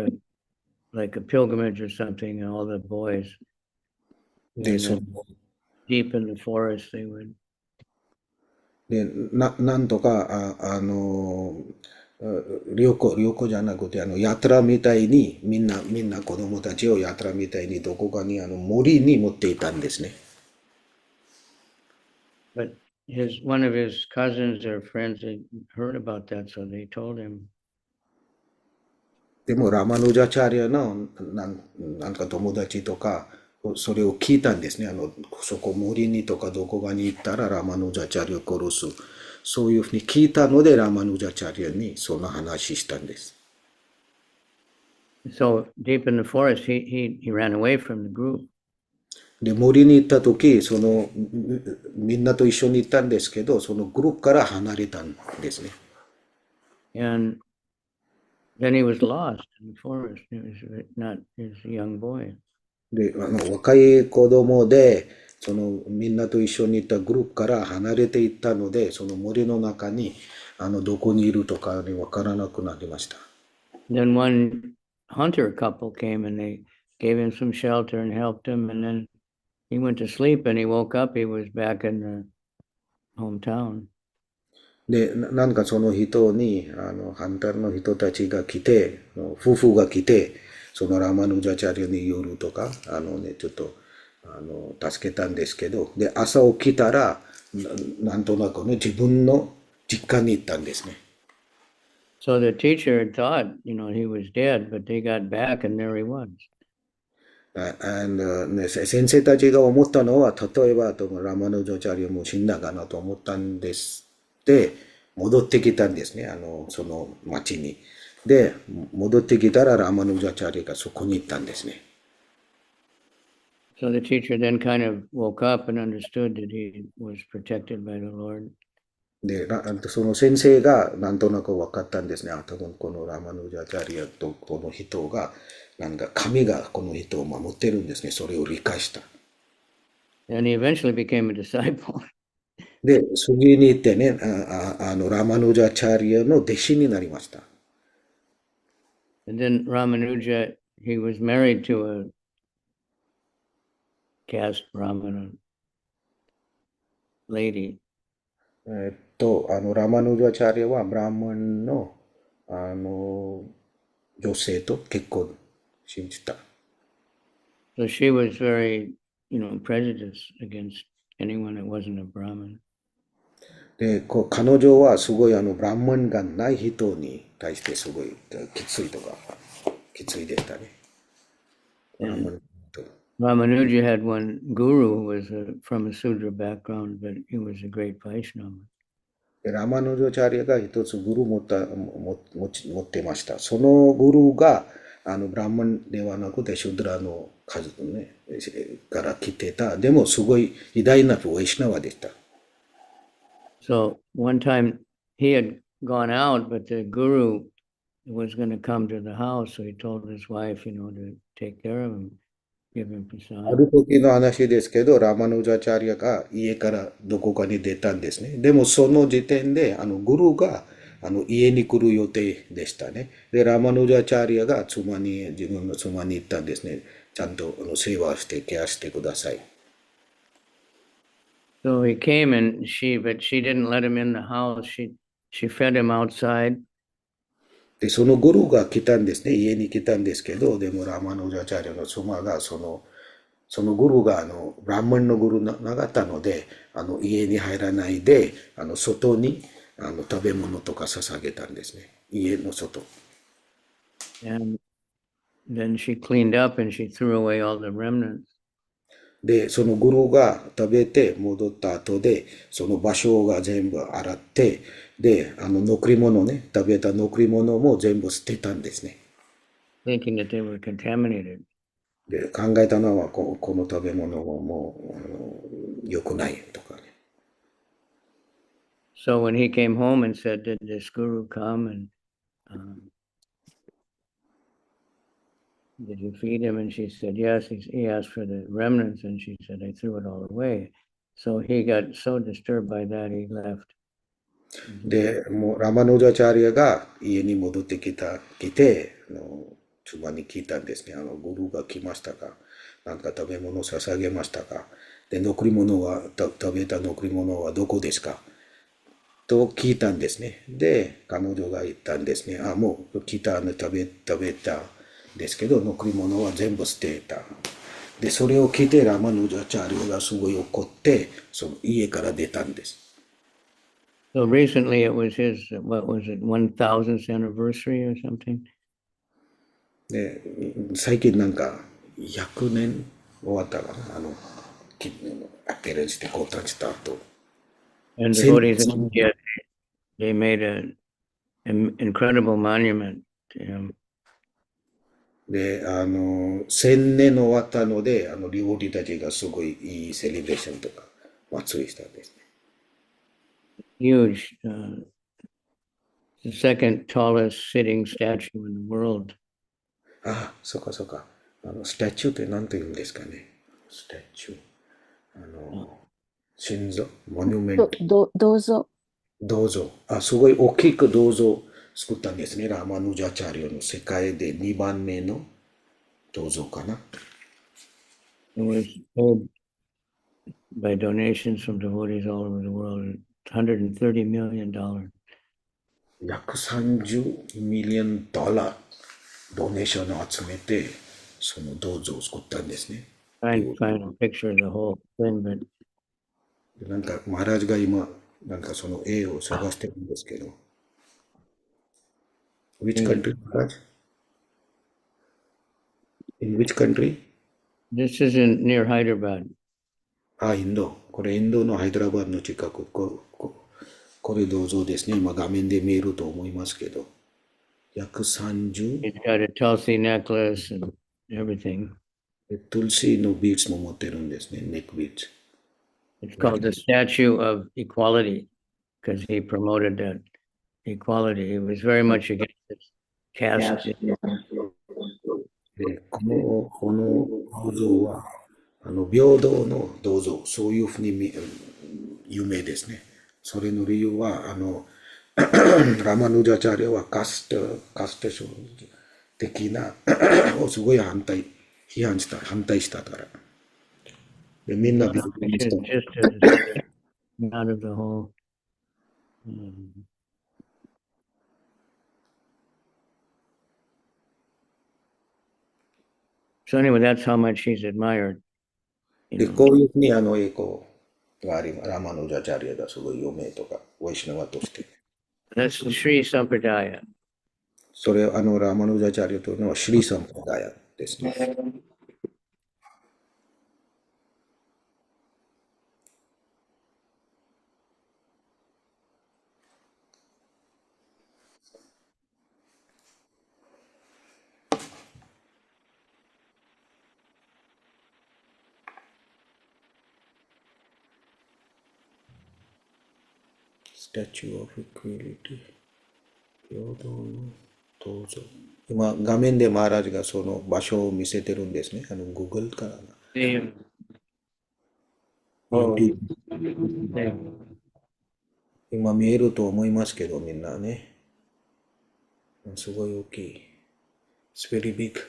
like a pilgrimage or something, and all the boys, で、 and deep in the forest, they would. で、なんとか、旅行じゃなくて、ヤトラみたいに、みんな子供たちをヤトラみたいにどこかに森に持っていたんですね。But one of his cousins or friends had heard about that, so they told him. でも、ラマヌジャチャリアのなんか友達とか、それを聞いたんですね。そこ森にとかどこかに行ったらラマヌジャチャリアを殺す。そういうふうに聞いたので、ラマヌジャチャリアにその話したんです。So deep in the forest, he ran away from the group. で、森に行った時、みんなと一緒に行ったんですけど、そのグループから離れたんですね。And Then he was lost in the forest. He was not his young boy. で、若い子供で、みんなと一緒にいたグループから離れていったので、その森の中に、どこにいるとかにわからなくなりました。Then one hunter couple came and they gave him some shelter and helped him. And then he went to sleep and he woke up. He was back in the hometown. で、なんかその人に、ハンターの人たちが来て、夫婦が来て、そのラマヌジャチャリアに夜とか、ちょっと、助けたんですけど、で、朝起きたら、なんとなくね、自分の実家に行ったんですね。So the teacher had thought, he was dead, but they got back and there he was.ね、先生たちが思ったのは、例えばラマヌジャチャリアも死んだかなと思ったんです。で、戻ってきたんですね、その町に。で、戻ってきたらラマヌジャチャリアがそこに行ったんですね。So the teacher then kind of woke up and understood that he was protected by the Lord. で、その先生がなんとなく分かったんですね。多分このラマヌジャチャリアとこの人が、なんか神がこの人を守ってるんですね。それを理解した。And he eventually became a disciple. で、次に行ってね、ラマヌジャチャリアの弟子になりました。And then Ramanuja, he was married to a caste Brahmana lady. ラマヌジャチャリアはブラマンの、女性と結婚しました。So she was very, prejudiced against anyone that wasn't a Brahmin. で、彼女はすごいブラマンがない人に対してすごいきついとか、きついでしたね。Ramanuja had one guru who was from a Sudra background, but he was a great Vaishnava. でラマヌジャチャリアが一つグル持ってました。そのグルがブラマンではなくてシュドラの家族ね、から来てた。でもすごい偉大なヴァイシュナワでした。So one time he had gone out, but the guru was going to come to the house, so he told his wife, to take care of him, give him あ prasad. る時の話ですけど、ラマヌジャチャリアが家からどこかに出たんですね。でもその時点で、グルが家に来る予定でしたね。で、ラマヌジャチャリアが自分の妻に言ったんですね。ちゃんと世話して、ケアしてください。So he came but she didn't let him in the house. She fed him outside. で、そのグルが来たんですね。家に来たんですけど、でもラマヌジャチャリアの妻がそのグルがブラマンのグルなかったので、家に入らないで、外に食べ物とか捧げたんですね。家の外。And then she cleaned up and she threw away all the remnants. で、そのグルが食べて戻った後で、その場所が全部洗って、で、残り物ね、食べた残り物も全部捨てたんですね。Thinking that they were contaminated. で、考えたのは、この食べ物ももう良くないとかね。So when he came home and said, "Did this guru come and did you feed him?" And she said, "Yes." He asked for the remnants, and she said, "I threw it all away." So he got so disturbed by that, he left. で、もうラマヌジャチャリアが家に戻ってきて、妻に聞いたんですね。グルが来ましたか？なんか食べ物を捧げましたか？で、食べた残り物はどこですか？と聞いたんですね。で、彼女が言ったんですね。もう食べたんですけど、残り物は全部捨てた。で、それを聞いてラマヌジャチャリアがすごい怒って、その家から出たんです。So recently it was his, what was it, 1000th anniversary or something? で、最近なんか100年終わったかな。アペレンして交換した後。And the devotees in India, they made an incredible monument to him. で、1000年終わったので、料理たちがすごいいいセレブレーションとか祭りしたんですね。Huge the second tallest sitting statue in the world. あ、そうかそうか。スタチューって何と言うんですかね。スタチュー。心臓モニュメント。銅像。銅像。あ、すごい大きく銅像作ったんですね。ラマヌジャチャリオの世界で2番目の銅像かな。It was paid by donations from devotees all over the world. $130 million. 約30ミリオンドラードネーションを集めて、その銅像を作ったんですね。 Trying to find a picture of the whole thing, but なんか、マハラジが今、なんかその絵を探してるんですけど。Which country, Maharaj? In which country? this isn't near Hyderabad. あ、インド。これインドのハイドラバードの近く。これ銅像ですね。今画面で見えると思いますけど。約30。He's got a Tulsi necklace and everything. トゥルシーのビーツも持ってるんですね。ネックビーツ。It's called the Statue of Equality because he promoted that equality. He was very much against this caste. でこの銅像は、平等の銅像、そういうふうに有名ですね。それの理由は、ラマヌジャチャリアはカストション的なをすごい反対したから。でみんな平等にした。 Just out of the whole. So anyway, that's how much he's admired. で、こういうふうに栄光があります。ラマヌジャチャリアがすごい有名とか、ワイシュナワとして。That's the Sri Sampradaya. それ、ラマヌジャチャリアというのはシリサンプダヤですね。Statue of Equality 平等の銅像。今画面でマーラジがその場所を見せてるんですね。Google から。The, YouTube the 今見えると思いますけど、みんなね。すごい大きい。It's very big.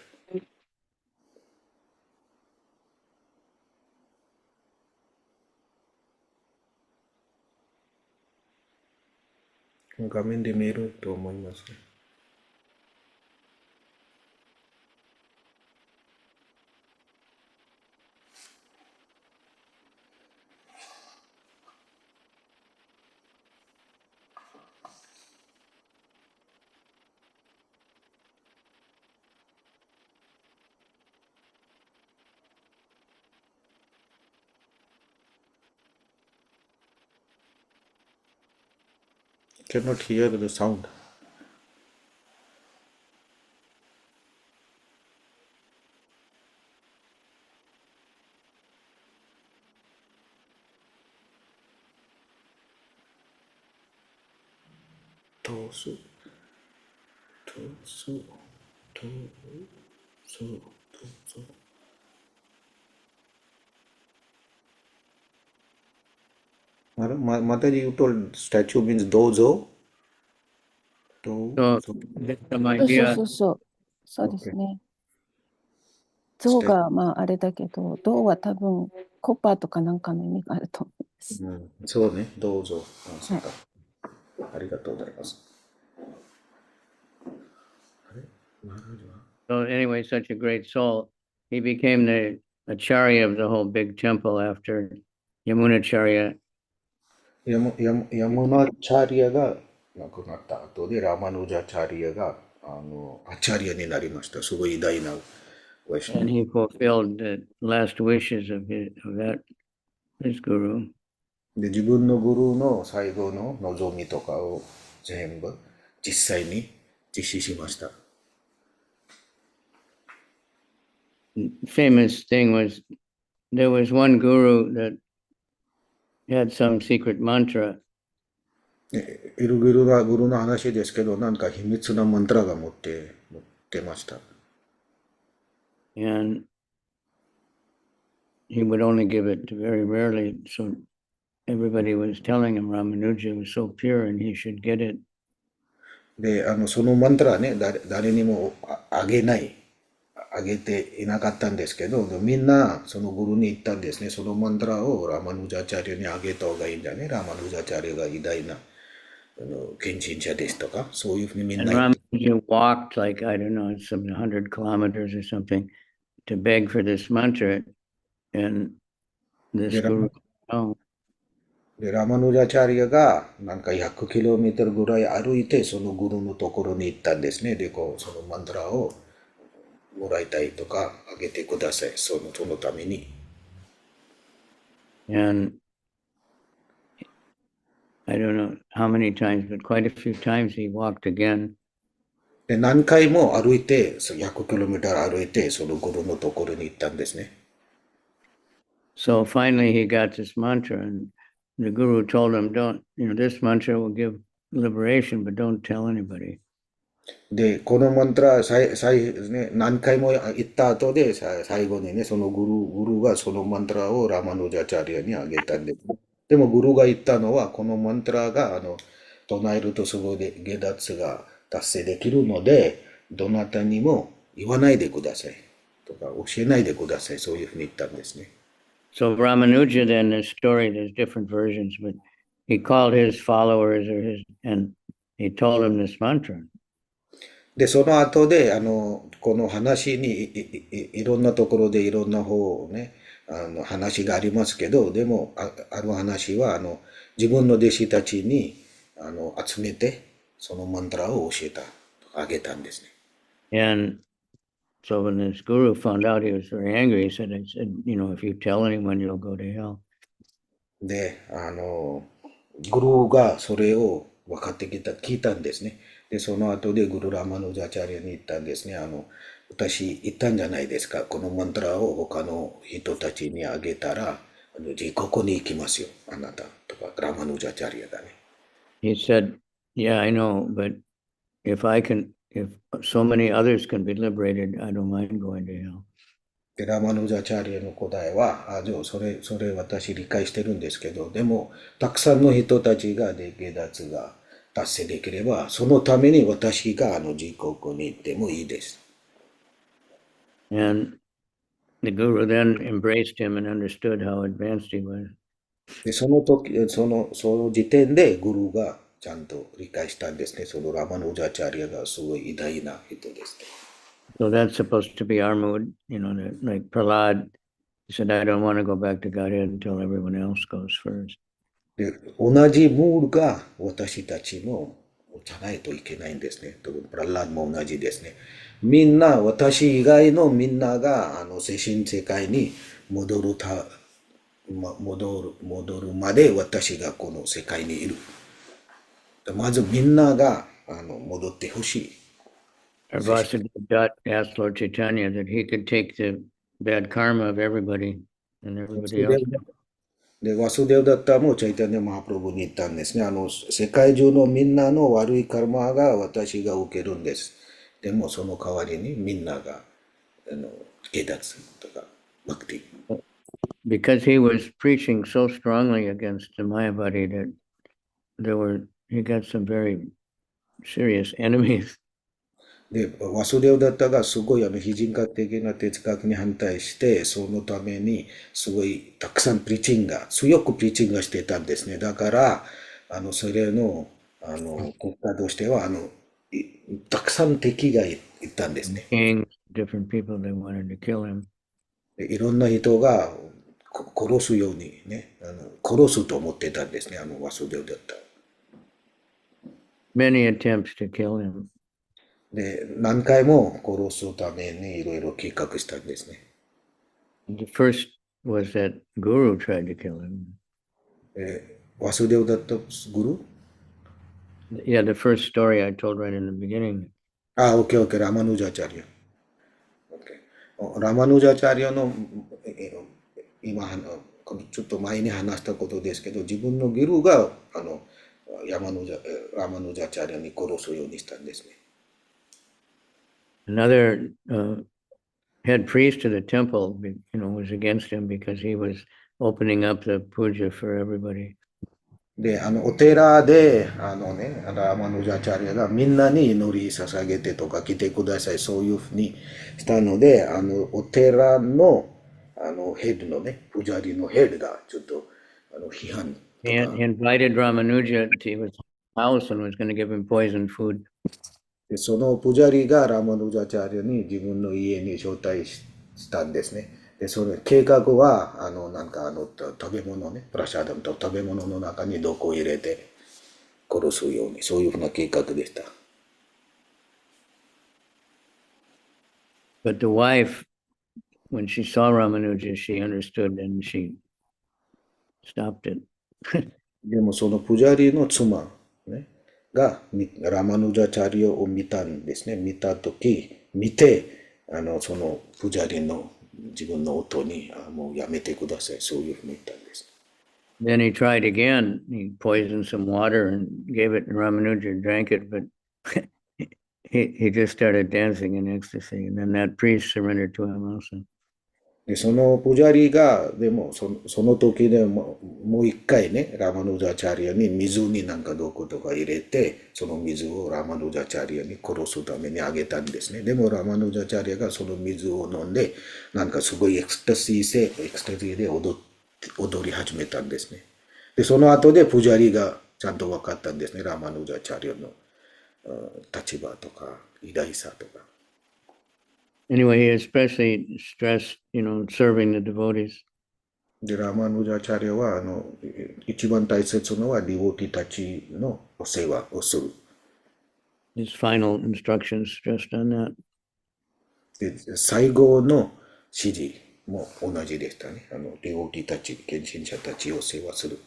画面で見えると思いますね。Cannot hear the sound. 通す。Mataji, you told statue means 銅像? so 銅像。 that's some そう idea. そうそう。そうですね。像がまああれだけど、銅は多分コッパーとかなんかの意味があると思います。そうね、どうぞ。そうか。ありがとうございます。So anyway, such a great soul. He became the acharya of the whole big temple after Yamunacharya. ヤムナチャリアが亡くなった後で、ラマヌジャチャリアがアチャリアになりました。すごい偉大なワイシュナ And he fulfilled the last wishes of his guru. で、自分のグルーの最後の望みとかを全部実際に実施しました。Famous thing was there was one guru that had some secret mantra いろいろなグルの話ですけど、なんか秘密なマントラが持ってました。And he would only give it very rarely. So everybody was telling him Ramanuja was so pure and he should get it. で、そのマントラはね、誰にもあげない、あげていなかったんですけど、みんなそのグルに言ったんですね。そのマントラをラマヌジャチャリアにあげた方がいいんだね。ラマヌジャチャリアが偉大な献身者ですとか、そういうふうにみん And な言って。Ramanuja walked like, I don't know, some 100 kilometers or something to beg for this mantra. And this で、guru, oh, ラマヌジャチャリアがなんか100キロメートルぐらい歩いて、そのグルのところに行ったんですね。で、そのマントラをもらいたいとか、あげてください。そのために。and I don't know how many times, but quite a few times he walked again. で、何回も歩いて、100キロメートル歩いて、そのグルのところに行ったんですね。So finally he got this mantra and the guru told him, this mantra will give liberation, but don't tell anybody. で、このマントラ、ね、何回も言った後で、最後にね、そのグルがそのマントラをラマヌジャチャリアにあげたんです。でも、グルが言ったのは、このマントラが、唱えるとすごい下脱が達成できるので、どなたにも言わないでください。とか、教えないでください。そういうふうに言ったんですね。So Ramanuja, then, this story, there's different versions, but he called his followers and he told them this mantra. で、その後で、この話にいろんなところでいろんな方をね、話がありますけど、でも、ある話は、自分の弟子たちに、集めて、そのマントラを教えた、あげたんですね。And so when this guru found out, he was very angry. He said, if you tell anyone, you'll go to hell. で、グルがそれを分かって聞いたんですね。で、その後でグルラマヌジャチャリアに言ったんですね。私言ったんじゃないですか。このマントラを他の人たちにあげたら、地獄に行きますよ。あなたとか、ラマヌジャチャリアがね。He said, yeah, I know, but if so many others can be liberated, I don't mind going to hell. で、ラマヌジャチャリアの答えは、じゃあそれ私理解してるんですけど、でも、たくさんの人たちが下脱が達成できれば、そのために私が地獄に行ってもいいです。And the guru then embraced him and understood how advanced he was. で、その時点でグルがちゃんと理解したんですね。そのラマヌジャチャリアがすごい偉大な人です。So that's supposed to be our mood, like Prahlad. He said, I don't want to go back to Godhead until everyone else goes first. で、同じムールが私たちもじゃないといけないんですね。プラランも同じですね。みんな、私以外のみんなが精神世界に戻るまで私がこの世界にいる。まずみんなが戻ってほしい。Our Vasudeva Dutt asked Lord Chaitanya that he could take the bad karma of everybody and everybody else. で、ワスデウダッターもチャイタニア・マハプロブに言ったんですね。世界中のみんなの悪いカルマが私が受けるんです。でもその代わりにみんなが下脱とかバクティ。Because he was preaching so strongly against the Mayavadi that he got some very serious enemies. で、ワスデウダッターがすごい非人格的な哲学に反対して、そのためにすごいたくさん強くプリーチングがしてたんですね。だから、それの、国家としては、たくさん敵がいたんですね。Kings, different people, they wanted to kill him. いろんな人が殺すようにね、殺すと思ってたんですね、ワスデウダッター。Many attempts to kill him. で、何回も殺すためにいろいろ計画したんですね。The first was that Guru tried to kill him. ワスデウダッタグル Yeah, the first story I told right in the beginning. オッケー、ラマヌジャチャリア。ラマヌジャチャリアの、今、ちょっと前に話したことですけど、自分のギルが、ラマヌジャチャリアに殺すようにしたんですね。Another head priest of the temple, was against him because he was opening up the puja for everybody. で、お寺で、ラマヌジャチャリアがみんなに祈り捧げてとか来てください、そういうふうにしたので、お寺の、ヘッドのね、プジャリのヘッドがちょっと、批判と He か。 invited Ramanuja to his house and was going to give him poisoned food. でそのプジャリがラマヌジャチャリアに自分の家に招待したんですね。で、その計画は、食べ物ね、プラシャダムと食べ物の中に毒を入れて殺すように、そういうふうな計画でした。But the wife, when she saw Ramanuja, she understood and she stopped it. でもそのプジャリの妻、ね、がラマヌジャチャリアを見たんですね。見て、そのプジャリの自分の夫に、もうやめてください。そういうふうに言ったんです。Then he tried again. He poisoned some water and gave it, and Ramanuja drank it, but he just started dancing in ecstasy. And then that priest surrendered to him also. で、そのプジャリが、でもその時でもう一回ね、ラマヌジャチャリアに水になんか毒とか入れて、その水をラマヌジャチャリアに殺すためにあげたんですね。でもラマヌジャチャリアがその水を飲んで、なんかすごいエクスタシーで踊り始めたんですね。で、その後でプジャリがちゃんと分かったんですね。ラマヌジャチャリアの立場とか偉大さとか。Anyway, he especially stressed, serving the devotees. で、ラマヌジャチャリアは、一番大切なのは、ディボティたちのお世話をする。His final instructions stressed on that. で、最後の指示も同じでしたね。ディボティたち、献身者たちを世話する。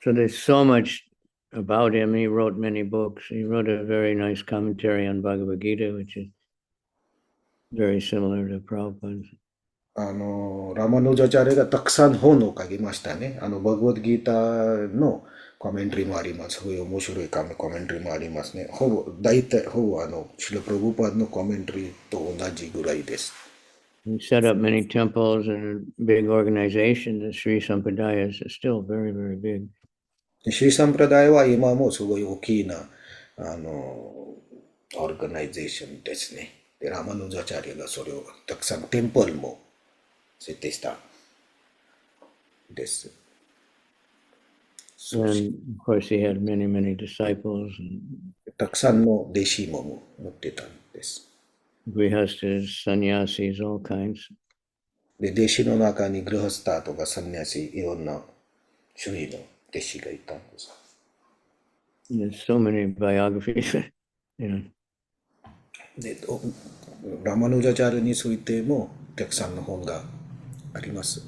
So there's so much about him. He wrote many books. He wrote a very nice commentary on Bhagavad Gita, which is very similar to Prabhupada's. ラマヌジャチャリアがたくさん本を書きましたね。バグワッドギーターのコメントリーもあります。そういう面白いコメントリーもありますね。大体、シラ・プラブパードのコメントリーと同じぐらいです。He set up many temples and a big organization. The Sri Sampradaya is still very, very big. シリサンプラダイは今もすごい大きな、オーガナイゼーションですね。で、ラマヌジャチャリアがそれをたくさんテンポルも設定したです。And of course, he had many, many disciples and たくさんの弟子も持ってたんです。grihastas, sannyasis, all kinds. で、弟子の中にグルハスターとかサンニャシ、いろんな種類の弟子がいたんです。There's so many biographies, で、ラマヌジャチャリアについてもたくさんの本があります。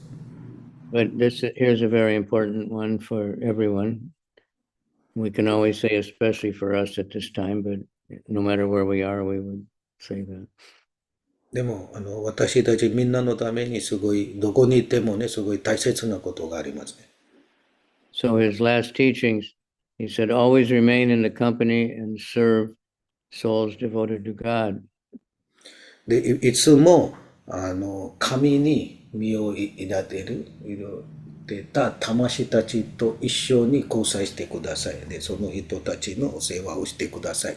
But here's a very important one for everyone. We can always say, especially for us at this time, but no matter where we are, we would say that. でも、私たちみんなのためにすごい、どこにいてもね、すごい大切なことがありますね。So his last teachings, he said, always remain in the company and serve souls devoted to God. で、いつも、神に身を委てた魂たちと一緒に交際してください。で、その人たちのお世話をしてください。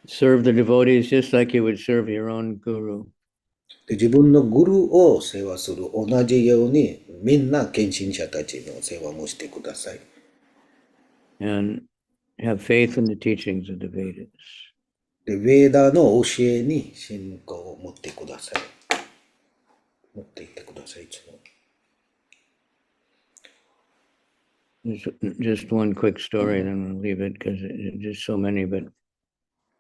Serve the devotees just like you would serve your own guru. で、自分のグルを世話する同じように、みんな献身者たちの世話もしてください。And have faith in the teachings of the Vedas. で、ヴェーダの教えに信仰を持ってください。持っていってください、いつも。Just one quick story, and then we'll leave it because it's just so many. But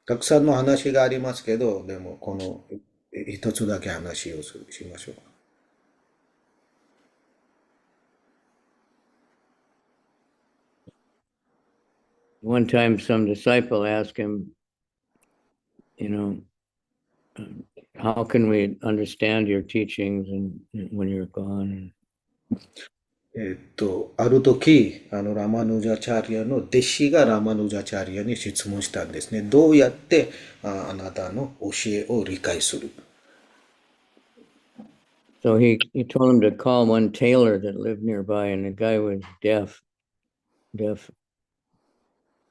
たくさんの話がありますけど、でもこの一つだけ話をしましょう。one time, some disciple asked him, how can we understand your teachings and when you're gone? ある時、ラマヌジャチャリアの弟子がラマヌジャチャリアに質問したんですね。どうやってあなたの教えを理解する？ So he told him to call one tailor that lived nearby, and the guy was deaf.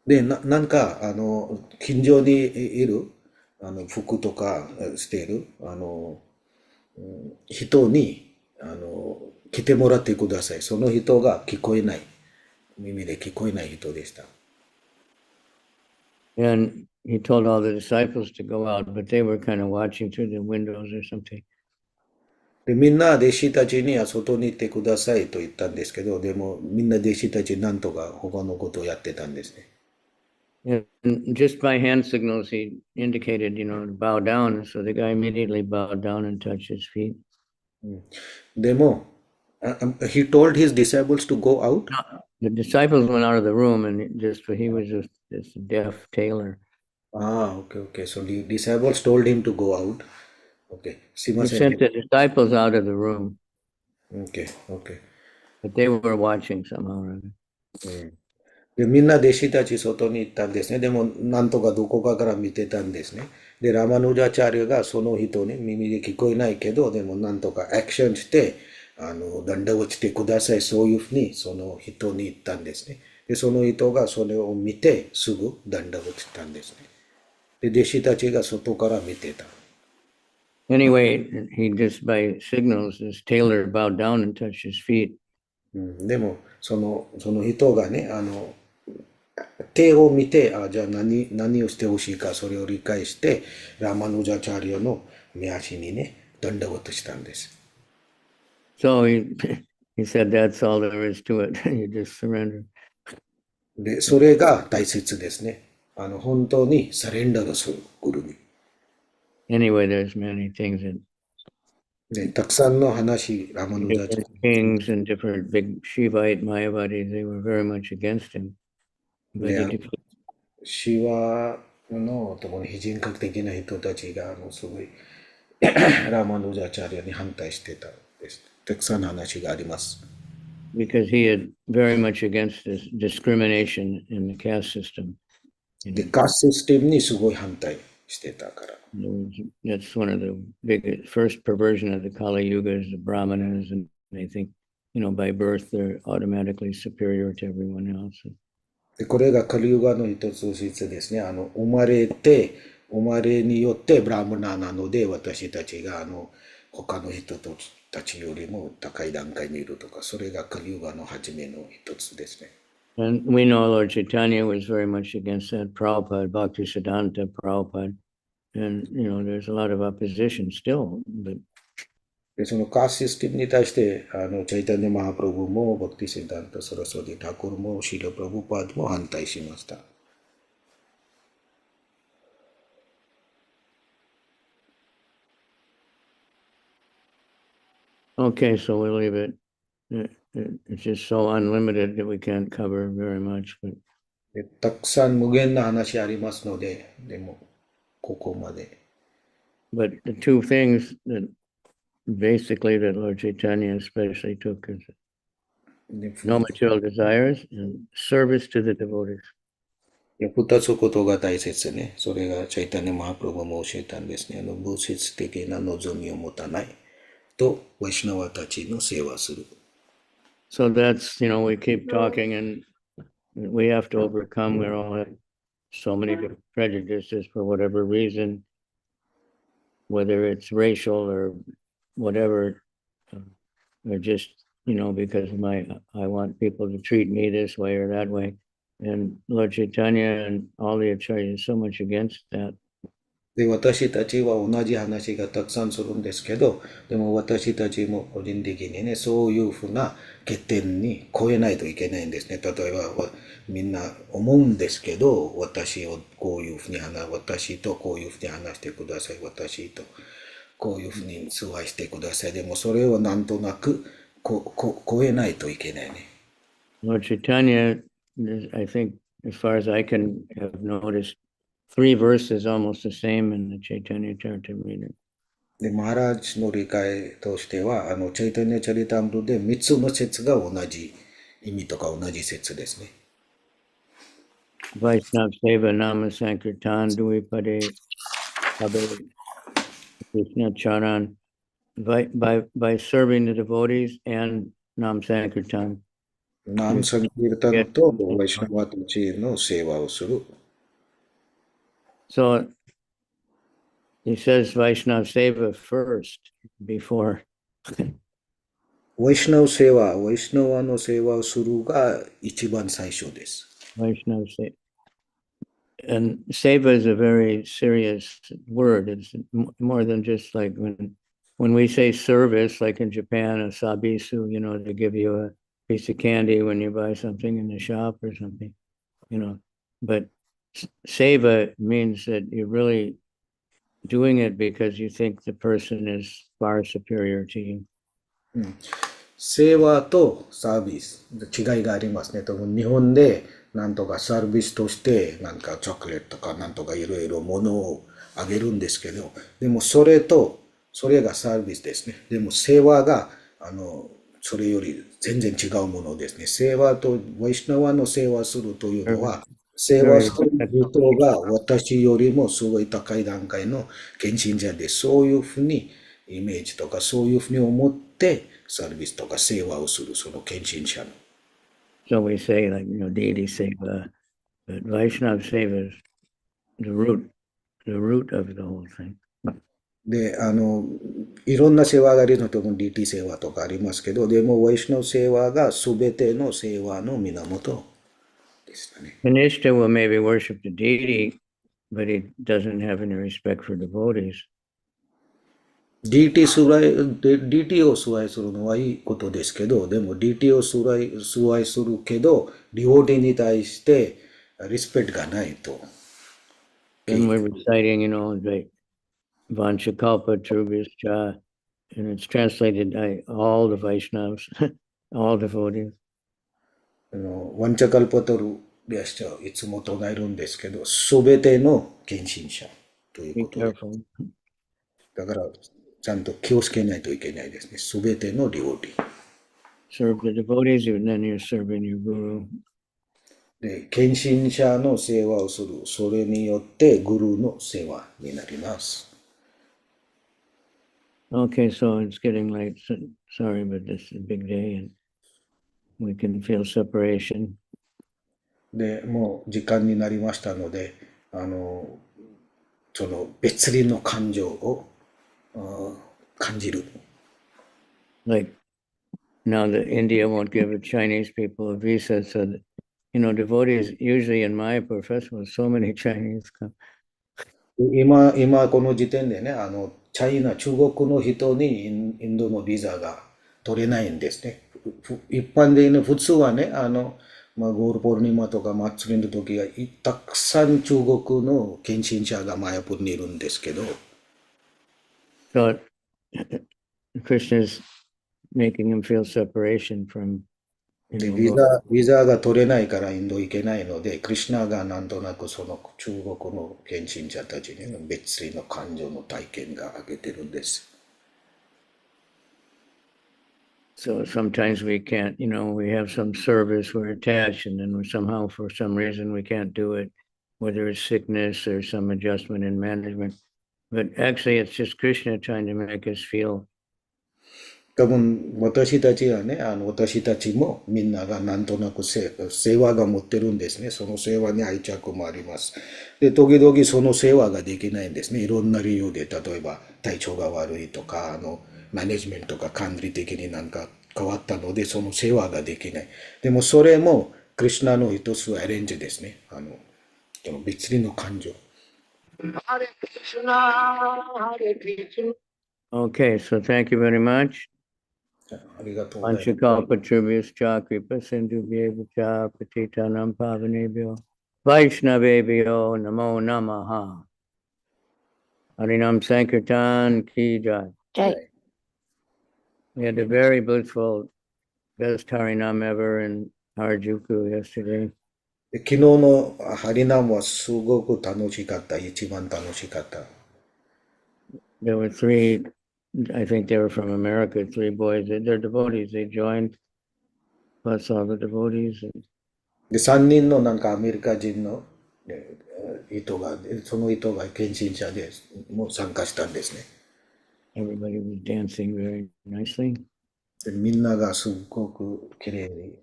で、なんか、近所にいる、服とかしている、人に、来てもらってください。その人が聞こえない。耳で聞こえない人でした。And he told all the disciples to go out, but they were kind of watching through the windows or something. で、みんな弟子たちには外に行ってくださいと言ったんですけど、でもみんな弟子たちなんとか他のことをやってたんですね。And just by hand signals, he indicated, to bow down. So the guy immediately bowed down and touched his feet. でも、he told his disciples to go out. The disciples went out of the room, and he was just this deaf tailor. Okay, okay. So the disciples told him to go out. Okay. すいま He せん sent ね。 the disciples out of the room, Okay, okay. but they were watching somehow or other. で、みんな弟子たち外に行ったんですね。でも、なんとかどこかから見てたんですね。で、ラマヌジャチャリアがその人に耳で聞こえないけど、でもなんとかアクションして、ダンダ落ちてください。そういうふうにその人に言ったんですね。で、その人がそれを見て、すぐダンダ落ちたんですね。で、弟子たちが外から見てた。Anyway, he just by signals, this tailor bowed down and touched his feet. でも、その人がね、手を見て、じゃあ何をしてほしいか、それを理解して、ラマヌジャチャリアの目足にね、ダンダゴッとしたんです。So he said, that's all there is to it. You just surrender. で、それが大切ですね。本当にサレンダーする、グルに。Anyway, there's many things that で、たくさんの話、ラマヌジャチャ different kings and different big Shivite Mayavadis, they were very much against him. リ But ア。he で、シワのところに非人格的な人たちが、すごい、ラマヌジャチャリアに反対してたんです。たくさんの話があります。because he had very much against this discrimination in the caste system. で、カーストシステムにすごい反対してたから。That's one of the big first perversion of the Kali Yuga is the Brahmanas, and they think, by birth they're automatically superior to everyone else. で、これがカリユガの一つ説ですね。生まれによってブラムナなので、私たちが他の人たちよりも高い段階にいるとか、それがカリユガの初めの一つですね。And we know Lord Chaitanya was very much against that. Prabhupada, Bhaktisiddhanta, Prabhupada, and there's a lot of opposition still. But で、そのカーストシステムに対して、チャイタニャマハプラブも、バクティシダンタ・サラソディ・タクルも、シーラ・プラブパードも反対しました。okay, so we'll leave it. It's just so unlimited that we can't cover very much. But で、たくさん無限な話ありますので、でも、ここまで。But the two things that basically that Lord Chaitanya especially took is で、 no material desires and service to the devotees. 二つことが大切ね。それがチャイタニャマハプラブも教えたんですね。物質的な望みを持たないと、ワイシナワたちの世話する。So that's, we keep talking and we have to overcome. We all have so many different prejudices for whatever reason, whether it's racial or whatever, or just, because I want people to treat me this way or that way. And Lord Chaitanya and all the acharyas are so much against that. で、私たちは同じ話がたくさんするんですけど、でも私たちも個人的にね、そういうふうな欠点に超えないといけないんですね。例えば、みんな思うんですけど、私とこういうふうに話してください。私とこういうふうに崇拝してください。でもそれをなんとなく超えないといけないね。Lord Chaitanya, I think, as far as I can have noticed, 3 verses almost the same in the Chaitanya Charitamrita. で、マハラージの理解としては、チャイタニア・チャリタムルで3つの説が同じ意味とか同じ説ですね。Vaishnav Seva Nama Sankirtan Duipade Abe Krishna Charan by serving the devotees and Nam Sankirtan. ナムサンキルタンとワイシュナワたちの世話をする。So he says Vaishnav Seva first before ワイシュナワ世話、ワイシュナワの世話をするが一番最初です。Vaishnav Seva. And Seva is a very serious word. It's more than just like when we say service, like in Japan, a sabisu, they give you a piece of candy when you buy something in the shop or something, But seva means that you're really doing it because you think the person is far superior to you. 世話とサービス、違いがありますね。多分日本でなんとかサービスとしてなんかチョコレートとかなんとかいろいろ物をあげるんですけど、でもそれがサービスですね。でも世話がそれより全然違うものですね。世話とワイシュナワの世話するというのは、世話する人が私よりもすごい高い段階の献身者で、そういうふうにイメージとかそういうふうに思ってサービスとか世話をするその献身者の。So we say like, deity seva, but Vaishnav seva is the root of the whole thing. で、いろんな世話があるのとも DT 世話とかありますけど、でも、ワイシュナ世話がすべての世話の源でしたね。Kanishta will maybe worship the deity, but he doesn't have any respect for devotees. DT を崇拝するのはいいことですけど、でも DT を崇拝するけど、ディオーティに対してリスペクトがないと。And we're reciting, like Vanchakalpa Trubhischa, and it's translated by all the Vaishnavas, all devotees. ワンチャカルパトルビアシチャいつも唱えるんですけど、すべての献身者という Be ことで。 careful. だから、ちゃんと気をつけないといけないですね。すべてのディオーティ。Serve the devotees, and then you're serving your guru. で、献身者の世話をする。それによってグルーの世話になります。Okay, so it's getting late. Sorry, but this is a big day, and we can feel separation. で、もう時間になりましたので、その別離の感情を感じる。Like now that India won't give the Chinese people a visa, so that, devotees usually in my profession with so many Chinese come. 今この時点でね、中国の人にインドのビザが取れないんですね。一般的に普通はね、ゴールポルニマとか祭りの時がたくさん中国の献身者がマヤプルにいるんですけど、So Krishna is making him feel separation from, でビザが取れないからインド行けないので、クリシュナがなんとなくその中国の献身者たちに別離の感情の体験が挙げてるんです。So sometimes we can't, we have some service, we're attached, and then somehow, for some reason, we can't do it, whether it's sickness or some adjustment in management. But actually, it's just Krishna trying to make us feel. 多分私たちはね、私たちもみんながなんとなく世話が持ってるんですね。その世話に愛着もあります。で、時々その世話ができないんですね。いろんな理由で、例えば体調が悪いとか、マネジメントが管理的になんか変わったので、その世話ができない。でもそれもクリシュナの一つアレンジですね。別離の感情。Okay, so thank you very much. ありがとうございます。Panchakalpa Tribhuscha Kripa Sindhubhyevacha Patitanam Pavanebhyo Vaishnavebhyo Namo Namaha. Harinam Sankirtan Ki Jai. Jai. We had a very blissful, best Harinam ever in Harajuku yesterday. 昨日のハリナムはすごく楽しかった。一番楽しかった。there were three, I think they were from America, three boys. They're devotees. They joined, plus all the devotees. で、3人のなんかアメリカ人の人が、その人が献身者でもう参加したんですね。Everybody was dancing very nicely. でみんながすっごくきれいに、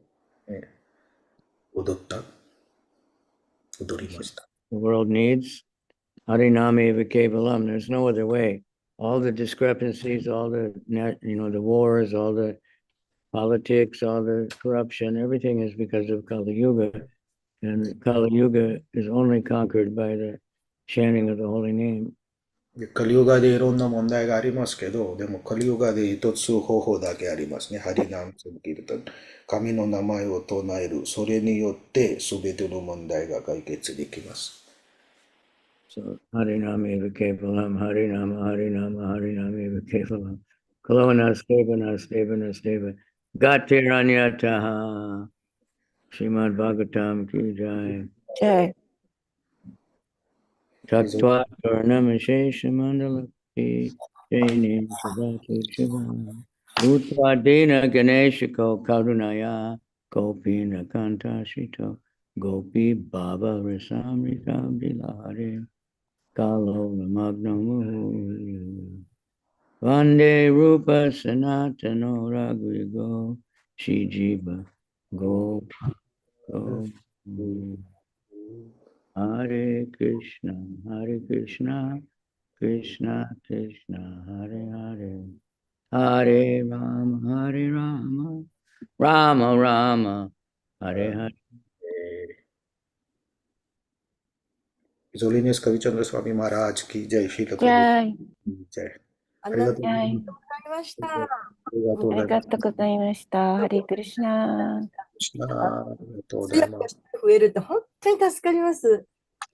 踊りました。The world needs Harinam eva kevalam. There's no other way. All the discrepancies, all the the wars, all the politics, all the corruption, everything is because of Kali Yuga. And Kali Yuga is only conquered by the chanting of the holy name. でカリヨガでいろんな問題がありますけど、でもカリヨガで一つ方法だけありますね。ハリナムセンキルタン。神の名前を唱える。それによって全ての問題が解決できます。So Harinam eva kevalam, Harinama, Harinama, Harinam eva kevalam. Kalona steva, steva, steva. Gatiranyataha. Srimad Bhagavatam ki jai. じゃあ、 Tattva Karnamasheshamandalakti Jainim Sadatu Shiva Utpadina Ganeshiko Karunaya Gopina Kantashito Gopi Baba Rasamrita Bilare Kalo Magnamu Vande Rupa Sanatano Raghugo Shijiva Go Hare Krishna, Krishna Krishna, Hare Hare, Hare Rama, Rama Rama, Hare Hare. His Holiness Kavicandra Swami Maharaj ki jai, Srila じゃあ、Prabhupada ki jai. ありがとうございます。ました。ありがとうありございます。がとうございました。ハレクリシナ。ありがとうございます。増えると本当に助かります。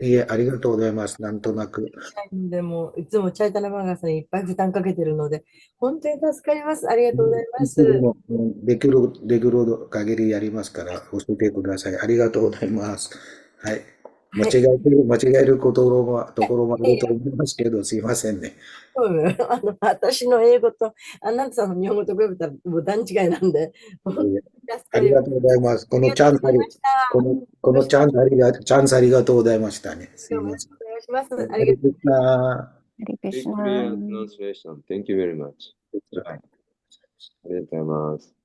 いえ、ありがとうございます。なんとなく。でも、いつもチャイタナマガさんにいっぱい負担かけてるので、本当に助かります。ありがとうございます。できる限りやりますから、教えてください。ありがとうございます。はい。間違えるところもあると思いますけど、すいませんね。私の英語とあなたさんの日本語と比べたらもう段違いなんで、本当に助ありがとうございます。このチャンスありがとうございましたね。すいません。お願いします。ありがとうございまハレクリシナ。 Clear translation. Thank you very much. す。ありがとうございます。